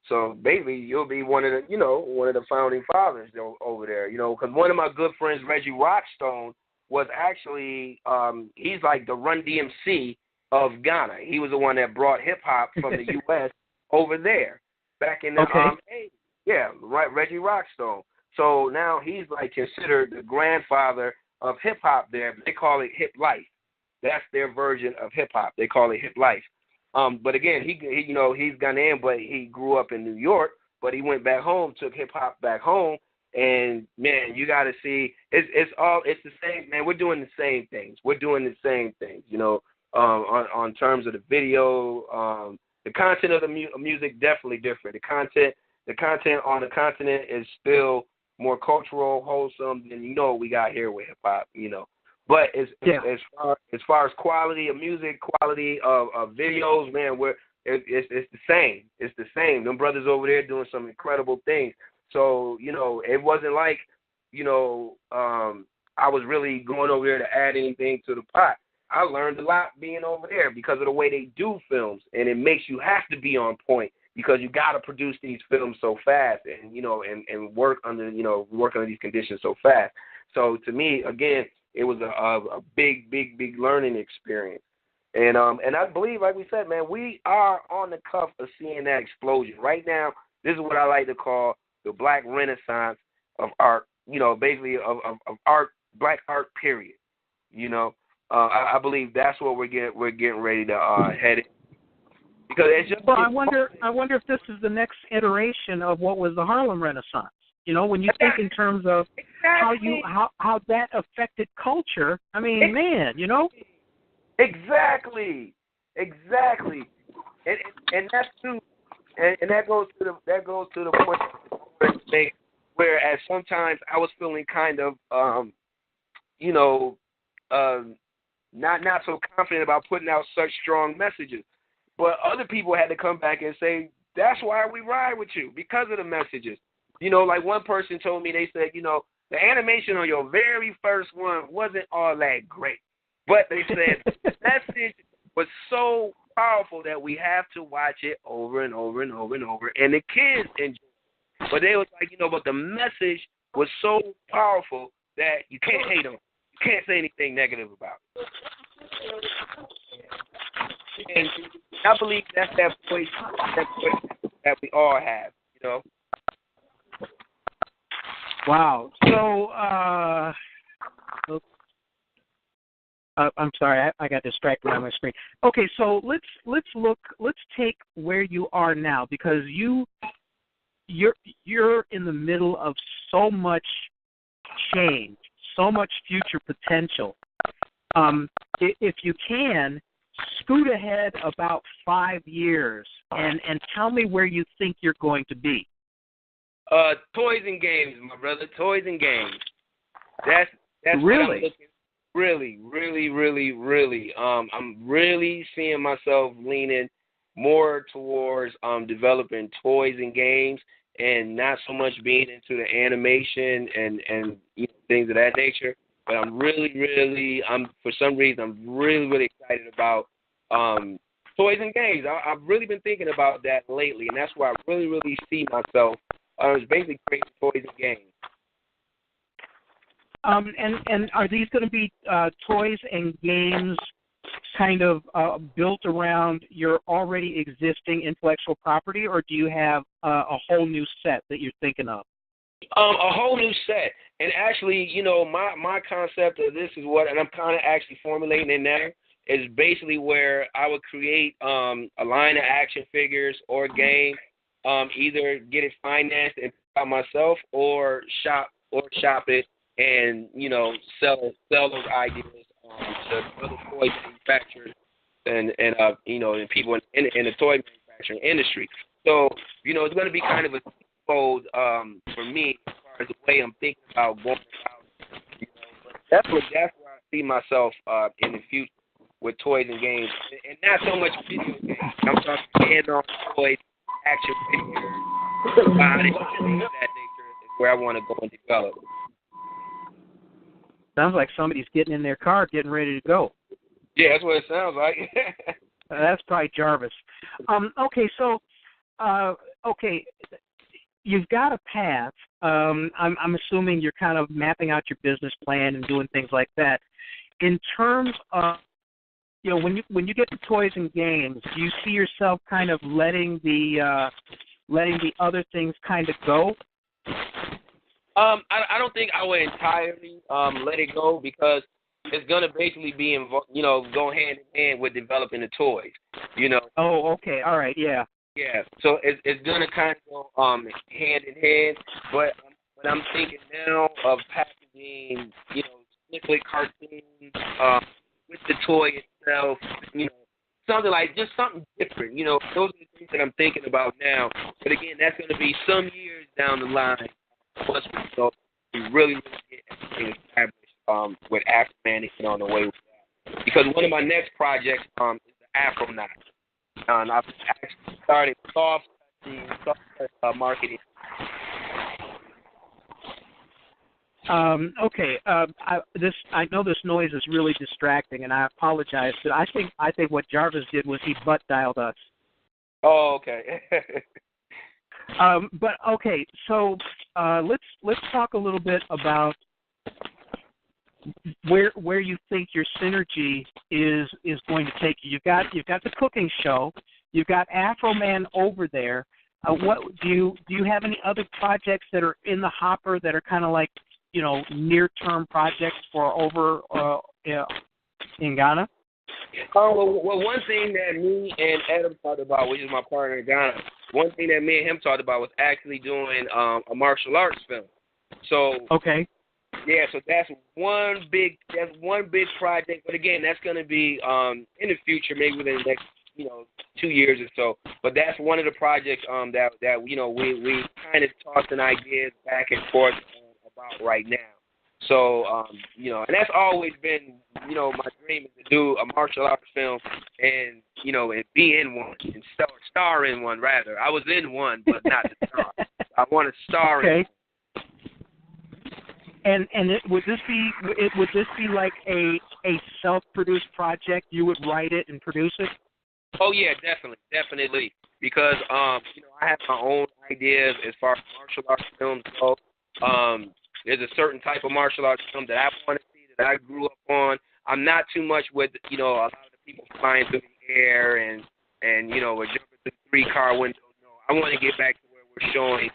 So basically, you'll be one of the founding fathers over there, because one of my good friends, Reggie Rockstone, was actually he's like the Run DMC of Ghana. He was the one that brought hip hop from the U.S. over there back in the 80s. Yeah, right, Reggie Rockstone. So now he's like considered the grandfather of hip hop there. They call it hip life. That's their version of hip hop. They call it hip life. But again, he he's Ghanaian, but he grew up in New York. But he went back home, took hip hop back home, and man, you got to see it's the same. Man, we're doing the same things. On terms of the video, the content of the music definitely different. The content on the continent is still more cultural, wholesome than we got here with hip hop. But as far as quality of music, quality of videos, man, it's the same. It's the same. Them brothers over there doing some incredible things. So, it wasn't like, I was really going over there to add anything to the pot. I learned a lot being over there because of the way they do films, and it makes you have to be on point because you got to produce these films so fast, and and work under these conditions so fast. So to me, again, it was a big learning experience, and I believe, like we said, man, we are on the cusp of seeing that explosion right now. This is what I like to call the Black Renaissance of art. Basically of art, Black art, period. I believe that's what we're getting ready to head in. Because it's just. Well, I wonder if this is the next iteration of what was the Harlem Renaissance. When you think in terms of how that affected culture. I mean, man, Exactly. And that's true. And that goes to the point whereas sometimes I was feeling kind of not so confident about putting out such strong messages. But other people had to come back and say, that's why we ride with you, because of the messages. Like one person told me, they said, the animation on your very first one wasn't all that great. But they said the message was so powerful that we have to watch it over and over and over and over. And the kids enjoyed it. But they was like, but the message was so powerful that you can't hate them. You can't say anything negative about it. And I believe that's that voice that we all have, Wow. So, I'm sorry, I got distracted on my screen. Okay, so let's take where you are now, because you're in the middle of so much change, so much future potential. If you can, scoot ahead about 5 years and tell me where you think you're going to be. Toys and games, my brother. Toys and games. That's really. Really. I'm really seeing myself leaning more towards developing toys and games, and not so much being into the animation and things of that nature. But I'm for some reason, I'm really excited about toys and games. I've really been thinking about that lately, and that's where I really see myself. It's basically creating toys and games. And are these going to be toys and games kind of built around your already existing intellectual property, or do you have a whole new set that you're thinking of? A whole new set. And actually, my concept of this is and I'm kind of actually formulating it now, is basically where I would create a line of action figures or game, either get it financed and by myself, or shop it and sell those ideas to other toy manufacturers and people in the toy manufacturing industry. So it's going to be kind of a fold for me as far as the way I'm thinking about going about. But that's where I see myself in the future with toys and games, and not so much video games. I'm talking hands-on toys, action figures, body, things of that nature is where I want to go and develop. Sounds like somebody's getting in their car, getting ready to go. Yeah, that's what it sounds like. That's probably Jarvis. Okay, so you've got a path. I'm assuming you're kind of mapping out your business plan and doing things like that. In terms of, when you get to toys and games, do you see yourself kind of letting the other things kind of go? I don't think I would entirely let it go, because it's going to basically be go hand in hand with developing the toys. Oh, okay, all right, yeah. Yeah, so it's going to kind of go hand in hand, but I'm thinking now of packaging, liquid cartoons with the toy itself, something like just something different. Those are the things that I'm thinking about now. But again, that's going to be some years down the line once we really get everything established with Afroman and on the way with that. Because one of my next projects is the Afronaut. And I've actually started soft marketing. Okay. I know this noise is really distracting, and I apologize. But I think what Jarvis did was he butt dialed us. Oh, okay. But okay, so let's talk a little bit about where you think your synergy is going to take you. You've got the cooking show. You've got Afro Man over there. What do you have any other projects that are in the hopper that are kind of like, you know, near-term projects for over in Ghana? Oh, well, one thing that me and Adam talked about, which is my partner in Ghana, one thing that me and him talked about was actually doing a martial arts film. So okay. Yeah, so that's one big project. But again, that's going to be in the future, maybe within the next 2 years or so. But that's one of the projects that we kind of tossing ideas back and forth about right now. So and that's always been my dream is to do a martial arts film and and be in one and star in one rather. I was in one, but not the star. I want to star in one. And would this be like a self-produced project? You would write it and produce it? Oh yeah, definitely. Because I have my own ideas as far as martial arts films go. There's a certain type of martial arts film that I want to see that I grew up on. I'm not too much with a lot of the people flying through the air and we're jumping through 3-car windows. No, I want to get back to where we're showing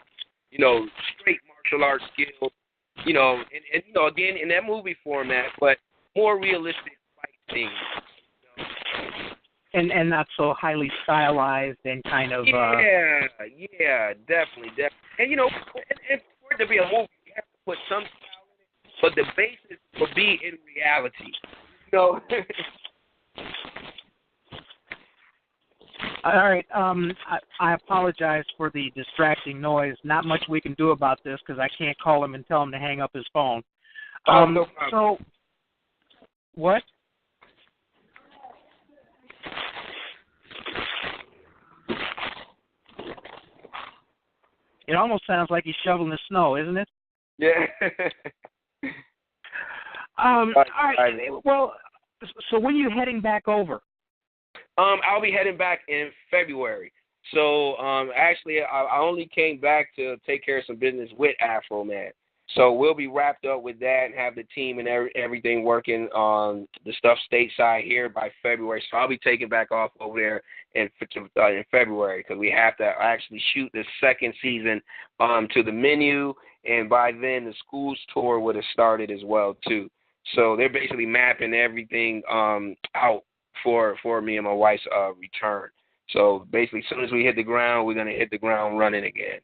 straight martial arts skills. And again in that movie format, but more realistic fight things. And not so highly stylized and kind of. Yeah, definitely. And and for it to be a movie, you have to put some style in it, but the basis will be in reality. All right. I apologize for the distracting noise. Not much we can do about this because I can't call him and tell him to hang up his phone. No problem. So, what? It almost sounds like he's shoveling the snow, isn't it? Yeah. All right. Well, so when are you heading back over? I'll be heading back in February. So actually, I only came back to take care of some business with Afro Man. So we'll be wrapped up with that and have the team and everything working on the stuff stateside here by February. So I'll be taking back off over there in February because we have to actually shoot the second season to the menu, and by then the schools tour would have started as well too. So they're basically mapping everything out for me and my wife's return. So basically, as soon as we hit the ground, we're going to hit the ground running again.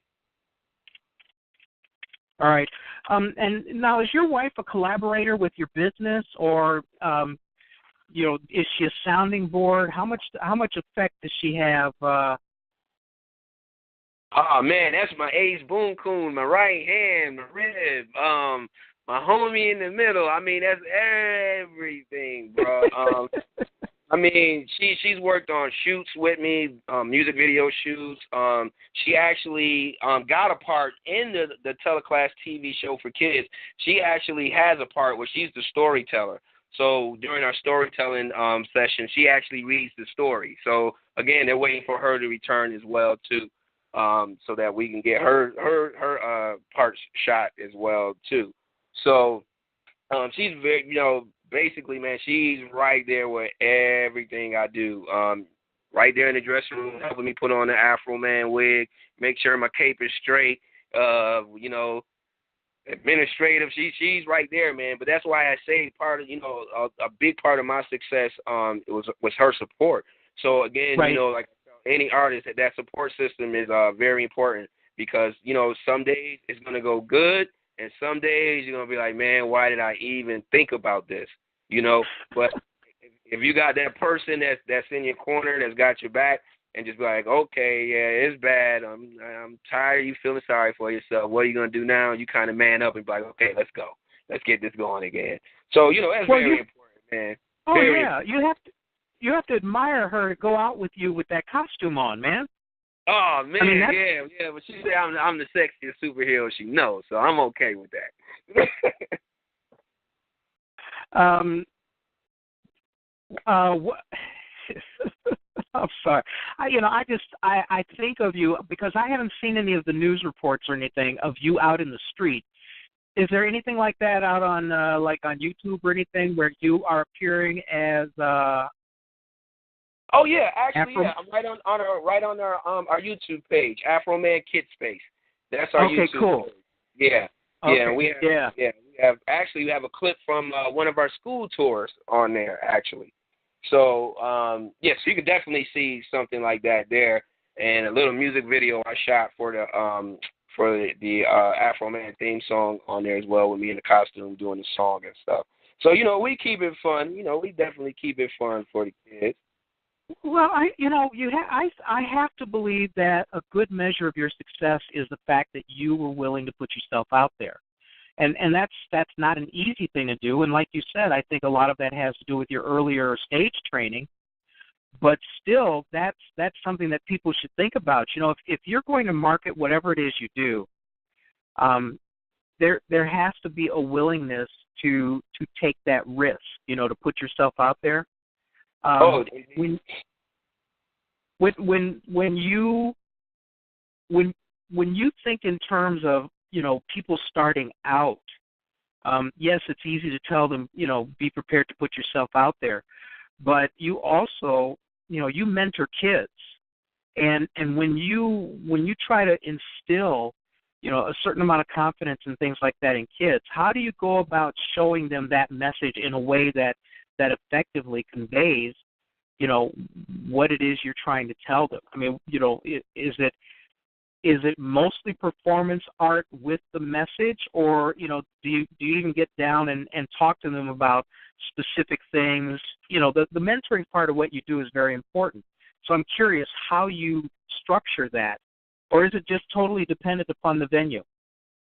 All right. And now, is your wife a collaborator with your business, or is she a sounding board? How much effect does she have? Oh man, that's my ace boom coon, my right hand, my rib, my homie in the middle. I mean, that's everything, bro. I mean, she's worked on shoots with me, music video shoots. She actually got a part in the teleclass TV show for kids. She actually has a part where she's the storyteller. So during our storytelling session, she actually reads the story. So again, they're waiting for her to return as well too, so that we can get her parts shot as well too. So she's very, basically, man, she's right there with everything I do. Right there in the dressing room, helping me put on the Afro Man wig, make sure my cape is straight. Administrative. She's right there, man. But that's why I say part of a big part of my success was her support. So again, right. Like any artist, that support system is very important because some days it's gonna go good. And some days you're going to be like, man, why did I even think about this? But if you got that person that's in your corner, that's got your back, and just be like, okay, yeah, it's bad. I'm tired. You feeling sorry for yourself. What are you going to do now? You kind of man up and be like, okay, let's go. Let's get this going again. So, that's very important, man. Oh, very yeah. important. You have to admire her to go out with you with that costume on, man. Oh man, yeah, but she said I'm the sexiest superhero she knows, so I'm okay with that. What? I'm sorry. I think of you because I haven't seen any of the news reports or anything of you out in the street. Is there anything like that out on like on YouTube or anything where you are appearing as? Oh yeah, actually, Afro? yeah, I'm right on our YouTube page, Afro Man Kid Space. That's our Okay, YouTube cool. page. Yeah, Okay. yeah, we have a clip from one of our school tours on there actually. So yes, you can definitely see something like that there, and a little music video I shot for the Afro Man theme song on there as well, with me in the costume doing the song and stuff. So we keep it fun. We definitely keep it fun for the kids. Well, I have to believe that a good measure of your success is the fact that you were willing to put yourself out there, and that's not an easy thing to do. And like you said, I think a lot of that has to do with your earlier stage training. But still, that's something that people should think about. If you're going to market whatever it is you do, there has to be a willingness to take that risk. To put yourself out there. When you think in terms of people starting out, yes, it's easy to tell them be prepared to put yourself out there, but you also you mentor kids, and when you try to instill a certain amount of confidence and things like that in kids, how do you go about showing them that message in a way that effectively conveys, what it is you're trying to tell them? I mean, is it mostly performance art with the message, or do you even get down and talk to them about specific things? The mentoring part of what you do is very important. So I'm curious how you structure that, or is it just totally dependent upon the venue?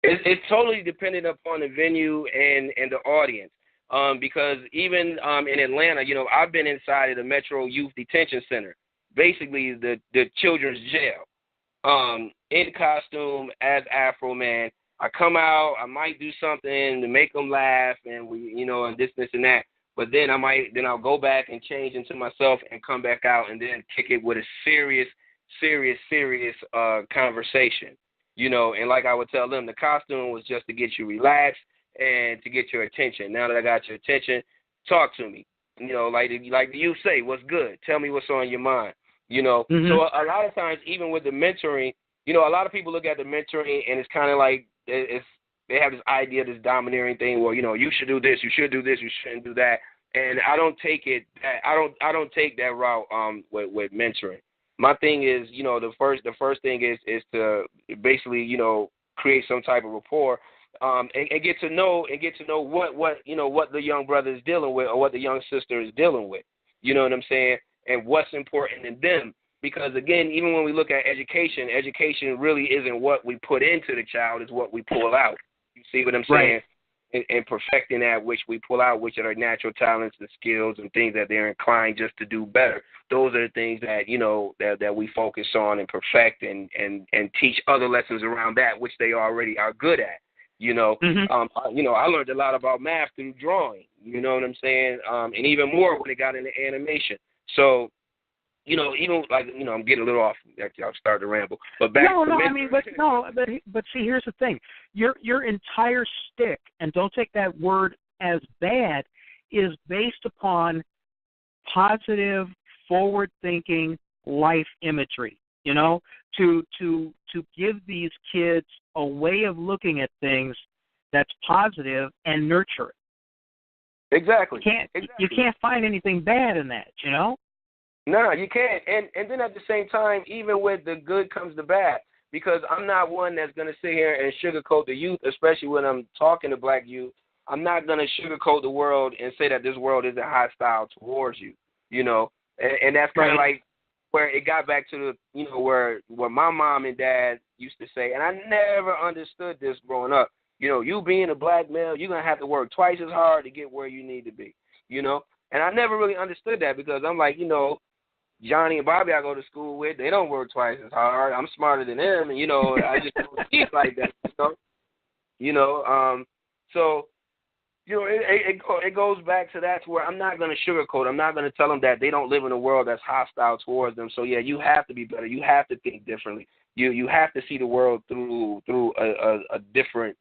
It's totally dependent upon the venue and the audience. Because even in Atlanta, I've been inside of the Metro Youth Detention Center, basically the children's jail, in costume as Afro Man. I come out, I might do something to make them laugh, and and this and that. But then I'll go back and change into myself and come back out and then kick it with a serious conversation. And like I would tell them, the costume was just to get you relaxed and to get your attention. Now that I got your attention, talk to me. Like you say, what's good? Tell me what's on your mind. Mm-hmm. So a lot of times, even with the mentoring, a lot of people look at the mentoring and it's kind of like they have this idea, this domineering thing. Well, you should do this, you should do this, you shouldn't do that. And I don't take it. I don't take that route with mentoring. My thing is, the first thing is to basically, create some type of rapport. And get to know what the young brother is dealing with, or what the young sister is dealing with. You know what I'm saying? And what's important in them. Because again, even when we look at education really isn't what we put into the child, it's what we pull out. You see what I'm saying? Right. And perfecting that which we pull out, which are their natural talents and skills and things that they're inclined just to do better. Those are the things that that we focus on and perfect and teach other lessons around that which they already are good at. Mm-hmm. I learned a lot about math through drawing. You know what I'm saying? And even more when it got into animation. So, even like I'm getting a little off. Actually, I'll start to ramble. But back to but see, here's the thing. Your entire stick, and don't take that word as bad, is based upon positive, forward-thinking life imagery. To give these kids a way of looking at things that's positive and nurture it. Exactly. You can't find anything bad in that, No, you can't. And then at the same time, even with the good comes the bad, because I'm not one that's going to sit here and sugarcoat the youth, especially when I'm talking to black youth. I'm not going to sugarcoat the world and say that this world isn't hostile towards you, And that's kind of like where it got back to the, where my mom and dad used to say, and I never understood this growing up, you being a black male, you're going to have to work twice as hard to get where you need to be, And I never really understood that because I'm like, Johnny and Bobby I go to school with, they don't work twice as hard. I'm smarter than them, and, I just don't see it like that, So, it goes back to that, to where I'm not going to sugarcoat. I'm not going to tell them that they don't live in a world that's hostile towards them. So yeah, you have to be better. You have to think differently. You have to see the world through a different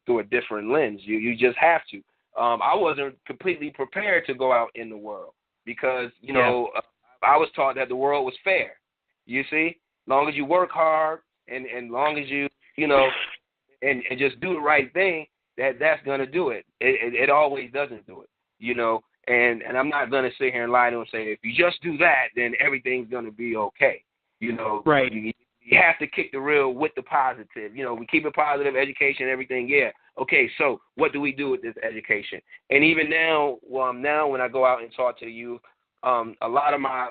lens. You just have to. I wasn't completely prepared to go out in the world because I was taught that the world was fair. You see, long as you work hard and long as you and just do the right thing, that's gonna do it. It always doesn't do it, And I'm not gonna sit here and lie to them and say if you just do that, then everything's gonna be okay. Right. You have to kick the real with the positive. We keep it positive, education, everything. Yeah. Okay. So what do we do with this education? And even now, now when I go out and talk to the youth, a lot of my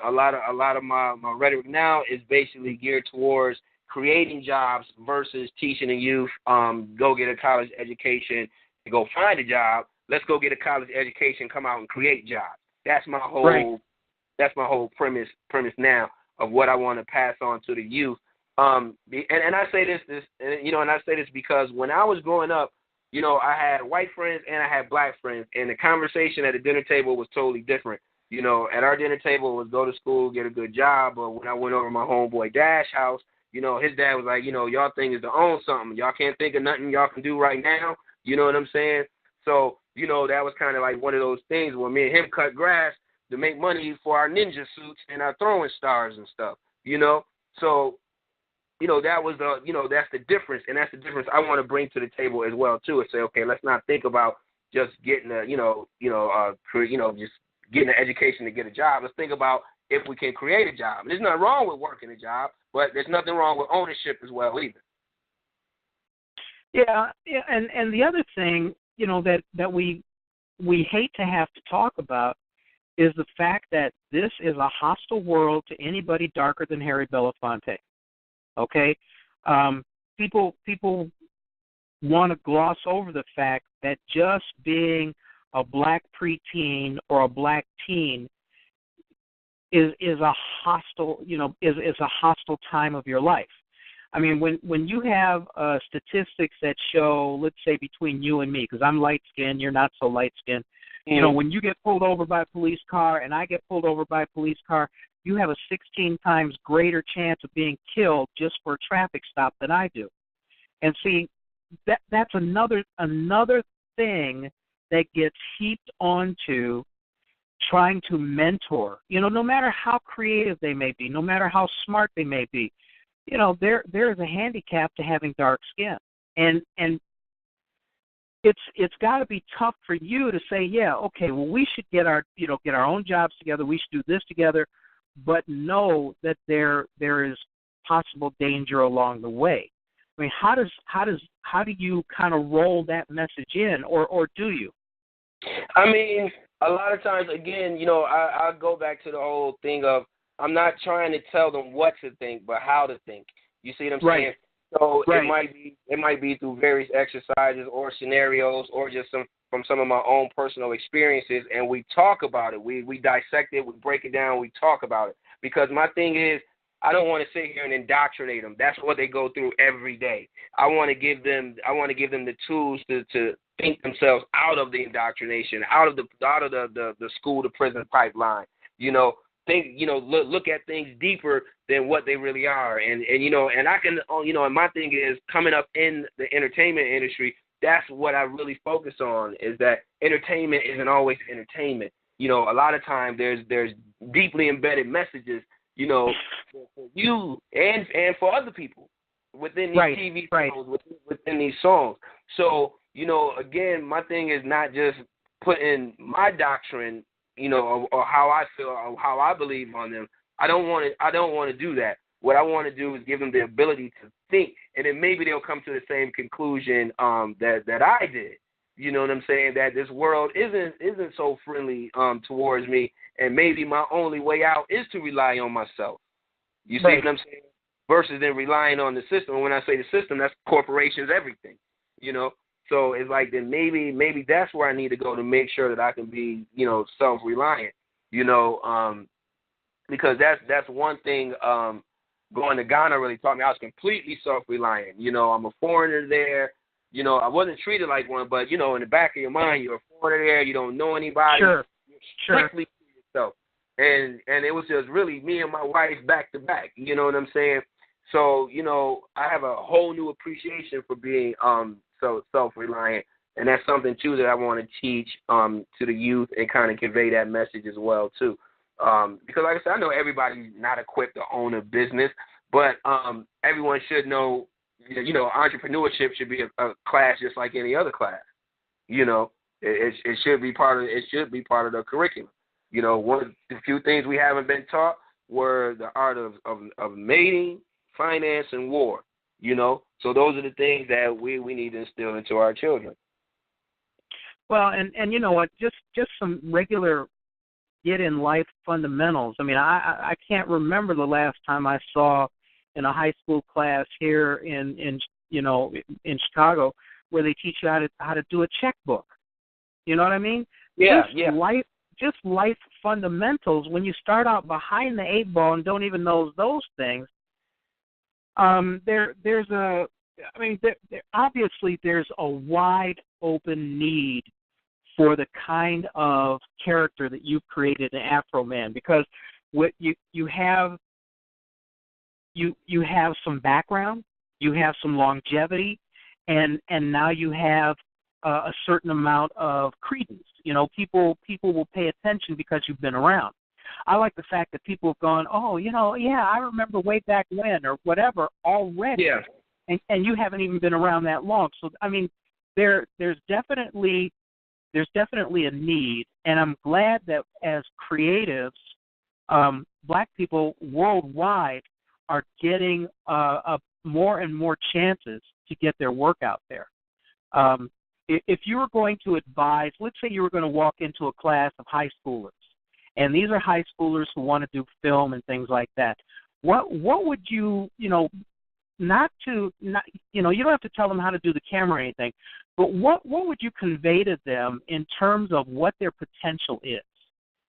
rhetoric now is basically geared towards creating jobs versus teaching the youth, go get a college education and go find a job. Let's go get a college education, come out and create jobs. That's my whole Right. That's my whole premise now of what I want to pass on to the youth. And I say this, and I say this because when I was growing up, I had white friends and I had black friends, and the conversation at the dinner table was totally different. At our dinner table was go to school, get a good job. But when I went over to my homeboy Dash house, his dad was like, y'all thing is to own something. Y'all can't think of nothing y'all can do right now. You know what I'm saying? So, that was kind of like one of those things where me and him cut grass to make money for our ninja suits and our throwing stars and stuff, So, that was that's the difference. And that's the difference I want to bring to the table as well, too, and say, okay, let's not think about just getting just getting an education to get a job. Let's think about if we can create a job. There's nothing wrong with working a job, but there's nothing wrong with ownership as well either. Yeah, and the other thing, that we hate to have to talk about is the fact that this is a hostile world to anybody darker than Harry Belafonte. Okay? People want to gloss over the fact that just being a black preteen or a black teen is a hostile, is a hostile time of your life. I mean, when you have statistics that show, let's say between you and me, because I'm light-skinned, you're not so light-skinned, when you get pulled over by a police car and I get pulled over by a police car, you have a 16 times greater chance of being killed just for a traffic stop than I do. And see, that's another thing that gets heaped onto trying to mentor. No matter how creative they may be, no matter how smart they may be, there is a handicap to having dark skin, and it's got to be tough for you to say, yeah, okay, well, we should get our own jobs together, we should do this together, but know that there is possible danger along the way. I mean, how do you kind of roll that message in, or do you? I mean, a lot of times, again, I go back to the whole thing of I'm not trying to tell them what to think, but how to think. You see what I'm saying? So right. it might be through various exercises or scenarios or just from some of my own personal experiences, and we talk about it. We dissect it, we break it down, we talk about it. Because my thing is, I don't want to sit here and indoctrinate them. That's what they go through every day. I want to give them the tools to think themselves out of the indoctrination, out of the school to prison pipeline. Think, look at things deeper than what they really are. And I can, and my thing is coming up in the entertainment industry, that's what I really focus on, is that entertainment isn't always entertainment. A lot of times there's deeply embedded messages, for you and for other people within these TV shows, within these songs. So, again, my thing is not just putting my doctrine, or how I feel, or how I believe on them. I don't want to do that. What I want to do is give them the ability to think, and then maybe they'll come to the same conclusion that I did. You know what I'm saying? That this world isn't so friendly towards me, and maybe my only way out is to rely on myself. You see what I'm saying? Versus then relying on the system. And when I say the system, that's corporations, everything. So it's like then maybe that's where I need to go to make sure that I can be, self-reliant, because that's one thing going to Ghana really taught me. I was completely self-reliant. I'm a foreigner there. I wasn't treated like one, but, in the back of your mind, you're a foreigner there, you don't know anybody. Sure. You're strictly to yourself. And it was just really me and my wife back to back, you know what I'm saying? So, I have a whole new appreciation for being so self-reliant. And that's something, too, that I want to teach to the youth and kind of convey that message as well, too. Because, like I said, I know everybody's not equipped to own a business, but everyone should know, entrepreneurship should be a class just like any other class. It should be part of the curriculum. One of the few things we haven't been taught were the art of mating, finance, and war. So those are the things that we need to instill into our children. Well, and you know what? Just some regular get in life fundamentals. I mean, I can't remember the last time I saw in a high school class here in Chicago where they teach you how to do a checkbook. You know what I mean? Yeah, Just life fundamentals. When you start out behind the eight ball and don't even know those things, obviously there's a wide open need for the kind of character that you've created in Afro Man, because what you have some background, you have some longevity, and now you have a certain amount of credence. People will pay attention because you've been around. I like the fact that people have gone, I remember way back when or whatever already. Yeah. And you haven't even been around that long. So I mean, there's definitely a need, and I'm glad that as creatives, Black people worldwide are getting more and more chances to get their work out there. If you were going to advise, let's say you were going to walk into a class of high schoolers, and these are high schoolers who want to do film and things like that, what would you, you don't have to tell them how to do the camera or anything, but what would you convey to them in terms of what their potential is?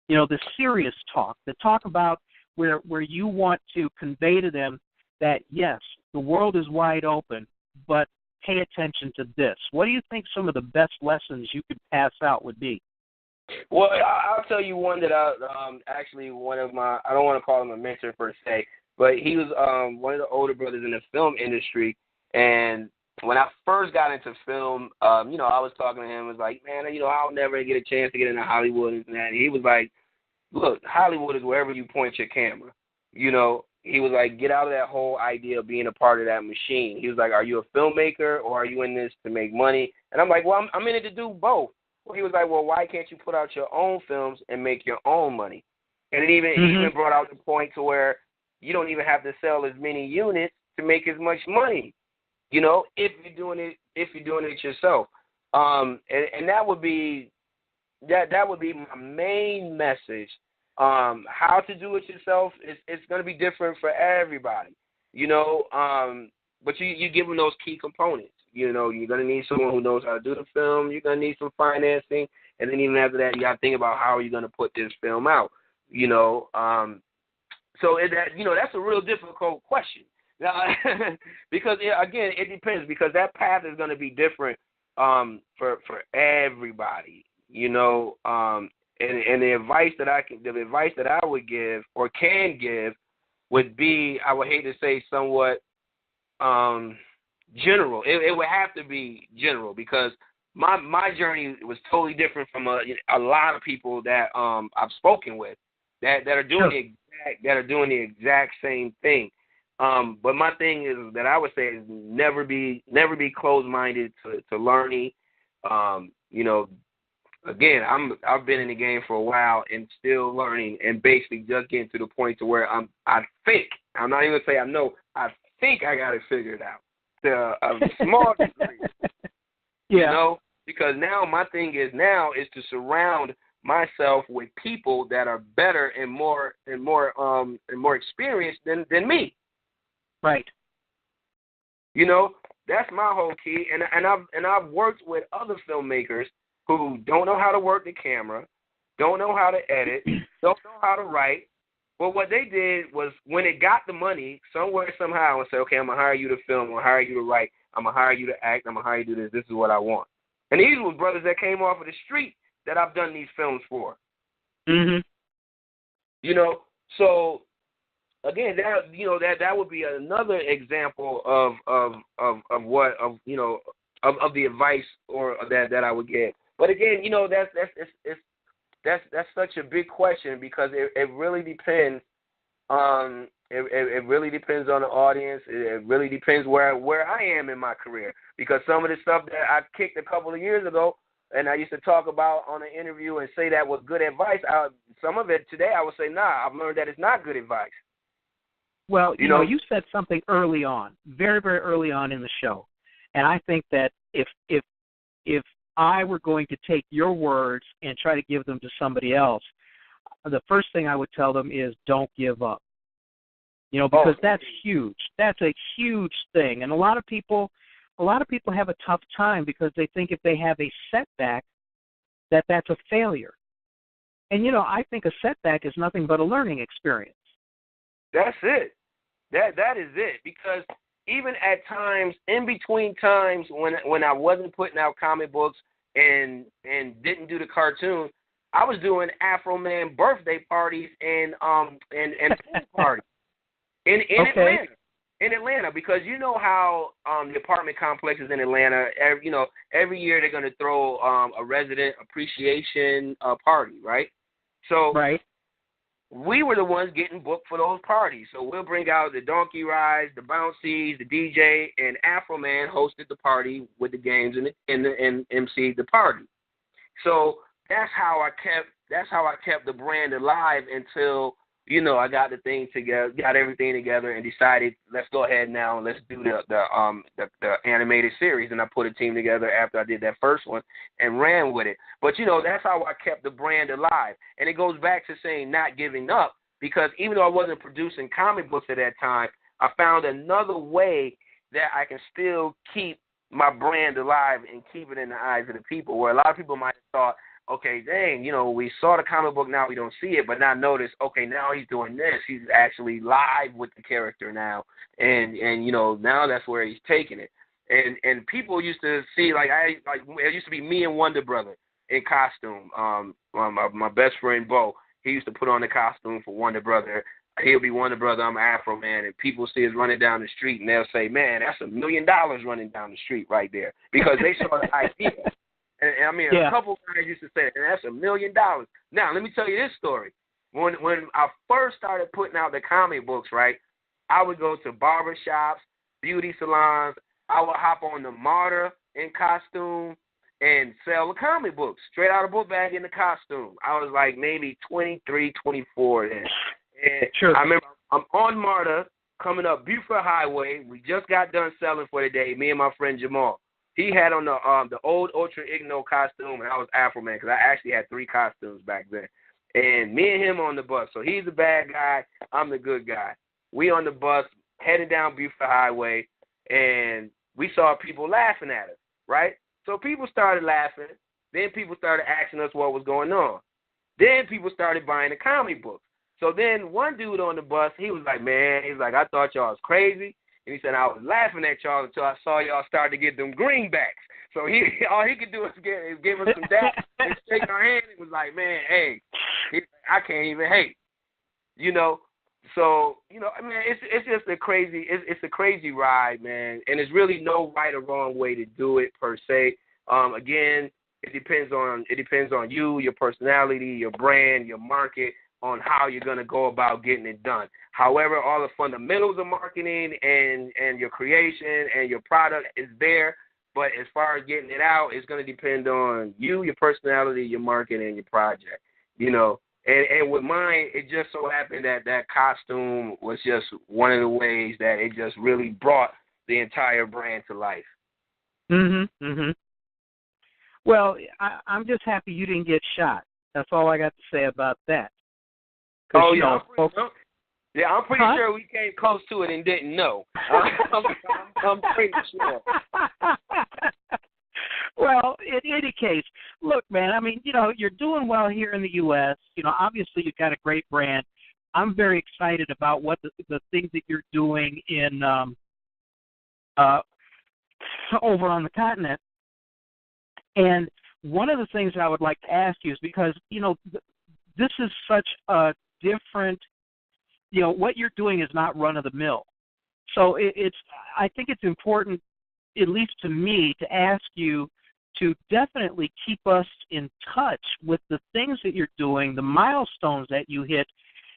The serious talk, the talk about where you want to convey to them that, yes, the world is wide open, but pay attention to this. What do you think some of the best lessons you could pass out would be? Well, I'll tell you one that actually one of my, I don't want to call him a mentor per se, but he was one of the older brothers in the film industry. And when I first got into film, I was talking to him, was like, man, I'll never get a chance to get into Hollywood and that. And he was like, look, Hollywood is wherever you point your camera. He was like, get out of that whole idea of being a part of that machine. He was like, are you a filmmaker or are you in this to make money? And I'm like, well, I'm in it to do both. Well, he was like, well, why can't you put out your own films and make your own money? And it even brought out the point to where you don't even have to sell as many units to make as much money, if you're doing it yourself. And that would be my main message. How to do it yourself, it's going to be different for everybody, but you give them those key components. You're going to need someone who knows how to do the film. You're going to need some financing. And then even after that, you got to think about how are you going to put this film out, So that's a real difficult question. Because, again, it depends, because that path is going to be different for everybody, And the advice that I would give or can give would be, I would hate to say somewhat general. It would have to be general, because my journey was totally different from a lot of people that I've spoken with that are doing the exact same thing. But my thing is that I would say is never be closed-minded to learning. Again, I've been in the game for a while and still learning, and basically just getting to the point to where I'm not even gonna say I know, I think I got it figured out to a small degree. Yeah. Because now my thing is to surround myself with people that are better and more experienced than me. Right. That's my whole key, and I've worked with other filmmakers who don't know how to work the camera, don't know how to edit, don't know how to write. But what they did was, when it got the money, somewhere, somehow, and said, okay, I'm going to hire you to film, I'm going to hire you to write, I'm going to hire you to act. I'm going to hire you to do this. This is what I want. And these were brothers that came off of the street that I've done these films for. Mhm. You know, so again, that would be another example of the advice or that I would get. But again, that's such a big question because it really depends. It really depends on the audience. It really depends where I am in my career. Because some of the stuff that I kicked a couple of years ago, and I used to talk about on an interview and say that was good advice, some of it today I would say, nah, I've learned that it's not good advice. Well, you know, you said something early on, very, very early on in the show, and I think that if I were going to take your words and try to give them to somebody else, the first thing I would tell them is don't give up. You know, because that's huge. That's a huge thing, and a lot of people have a tough time because they think if they have a setback, that's a failure. And you know, I think a setback is nothing but a learning experience. That's it. That is it. Because even at times, in between times when I wasn't putting out comic books and didn't do the cartoon, I was doing Afro Man birthday parties and pool parties in Atlanta. In Atlanta, because you know how the apartment complexes in Atlanta, every year they're going to throw a resident appreciation party, right? So right. We were the ones getting booked for those parties. So we'll bring out the donkey rides, the bouncies, the DJ, and Afro Man hosted the party with the games and emceed the party. So that's how I kept the brand alive until I got the thing together, got everything together, and decided let's go ahead now and let's do the animated series. And I put a team together after I did that first one and ran with it. But that's how I kept the brand alive. And it goes back to saying not giving up, because even though I wasn't producing comic books at that time, I found another way that I can still keep my brand alive and keep it in the eyes of the people. Where a lot of people might have thought, okay, dang, we saw the comic book, now we don't see it, but now notice, okay, now he's doing this. He's actually live with the character now, and now that's where he's taking it. And people used to see, it used to be me and Wonder Brother in costume. My best friend, Bo, he used to put on the costume for Wonder Brother. He'll be Wonder Brother, I'm Afro Man, and people see us running down the street, and they'll say, man, that's $1 million running down the street right there, because they saw the idea. And I mean, a couple guys used to say, and that's $1 million. Now, let me tell you this story. When I first started putting out the comic books, right, I would go to barbershops, beauty salons. I would hop on the Martyr in costume and sell the comic books straight out of book bag in the costume. I was like maybe 23, 24 then. And sure. I remember I'm on Martyr coming up Buford Highway. We just got done selling for the day, me and my friend Jamal. He had on the old Ultra Igno costume, and I was Afro Man, because I actually had 3 costumes back then. And me and him on the bus. So he's the bad guy, I'm the good guy. We on the bus, heading down Buford Highway, and we saw people laughing at us, right? So people started laughing. Then people started asking us what was going on. Then people started buying the comic books. So then one dude on the bus, he was like, man, I thought y'all was crazy. And he said, I was laughing at y'all until I saw y'all start to get them greenbacks. So all he could do is give us some daps and shake our hand. It was like, man, hey, I can't even hate. So, I mean, it's just a crazy, it's a crazy ride, man. And there's really no right or wrong way to do it per se. Again, it depends on you, your personality, your brand, your market, on how you're going to go about getting it done. However, all the fundamentals of marketing and your creation and your product is there, but as far as getting it out, it's going to depend on you, your personality, your market, and your project, And with mine, it just so happened that costume was just one of the ways that it just really brought the entire brand to life. Mm-hmm. Well, I'm just happy you didn't get shot. That's all I got to say about that. Oh, yeah, I'm pretty sure we came close to it and didn't know. I'm pretty sure. Well, in any case, look, man, I mean, you're doing well here in the U.S. Obviously you've got a great brand. I'm very excited about what the things that you're doing in over on the continent. And one of the things that I would like to ask you is because, this is such a different, what you're doing is not run-of-the-mill. So I think it's important, at least to me, to ask you to definitely keep us in touch with the things that you're doing, the milestones that you hit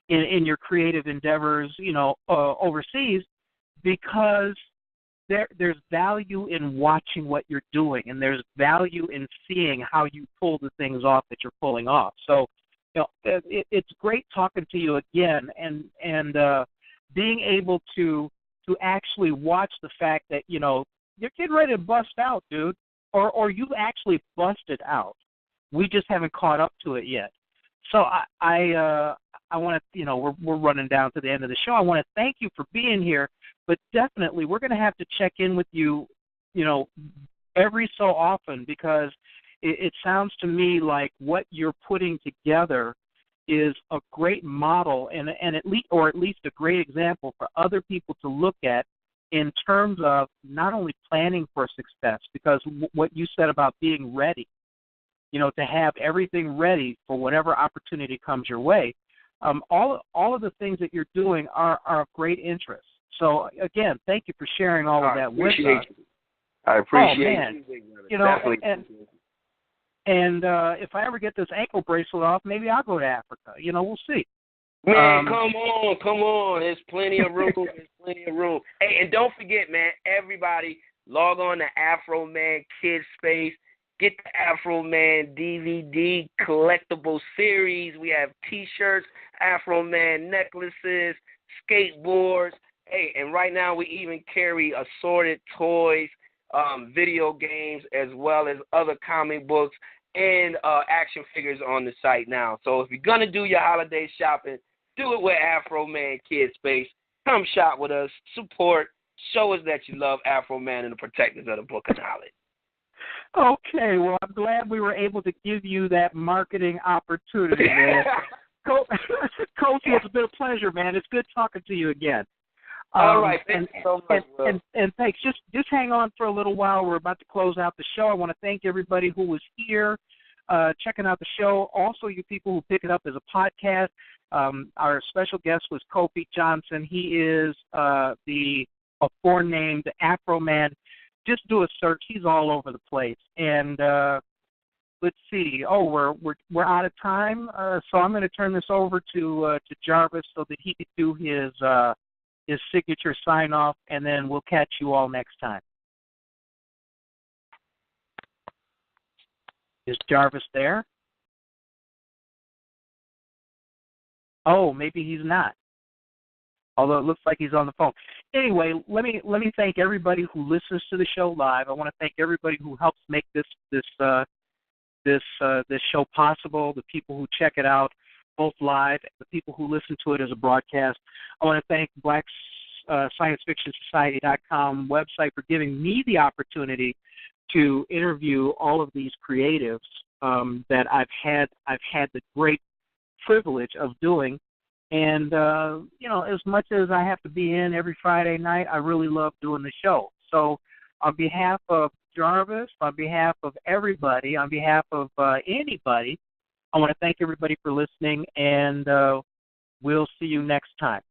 in your creative endeavors, overseas, because there's value in watching what you're doing, and there's value in seeing how you pull the things off that you're pulling off. So, it's great talking to you again, and being able to actually watch the fact that you're getting ready to bust out, dude, or you actually busted out. We just haven't caught up to it yet. So I want to, we're running down to the end of the show. I want to thank you for being here, but definitely we're going to have to check in with you, every so often, because it sounds to me like what you're putting together is a great model and at least a great example for other people to look at in terms of not only planning for success, because what you said about being ready, to have everything ready for whatever opportunity comes your way. All of the things that you're doing are of great interest. So, again, thank you for sharing all of that with us. I appreciate it. And if I ever get this ankle bracelet off, maybe I'll go to Africa. We'll see. Man, come on. There's plenty of room. Hey, and don't forget, man, everybody, log on to Afro Man Kids Space. Get the Afro Man DVD collectible series. We have T-shirts, Afro Man necklaces, skateboards. Hey, and right now we even carry assorted toys, video games, as well as other comic books and action figures on the site now. So if you're going to do your holiday shopping, do it with Afro Man Kids Space. Come shop with us, support, show us that you love Afro Man and the protectors of the Book of Knowledge. Okay, well, I'm glad we were able to give you that marketing opportunity, man. Kofi, it's been a pleasure, man. It's good talking to you again. All right, thank you so much, and thanks. Just hang on for a little while. We're about to close out the show. I want to thank everybody who was here, checking out the show. Also, you people who pick it up as a podcast. Our special guest was Kofi Johnson. He is the aforenamed Afro Man. Just do a search. He's all over the place. And let's see. Oh, we're out of time. So I'm going to turn this over to Jarvis so that he could do his signature sign off, and then we'll catch you all next time. Is Jarvis there? Oh, maybe he's not. Although it looks like he's on the phone. Anyway, let me thank everybody who listens to the show live. I want to thank everybody who helps make this show possible. The people who check it out, both live, the people who listen to it as a broadcast. I want to thank blacksciencefictionsociety.com website for giving me the opportunity to interview all of these creatives that I've had the great privilege of doing. And, as much as I have to be in every Friday night, I really love doing the show. So on behalf of Jarvis, on behalf of everybody, on behalf of anybody, I want to thank everybody for listening, and we'll see you next time.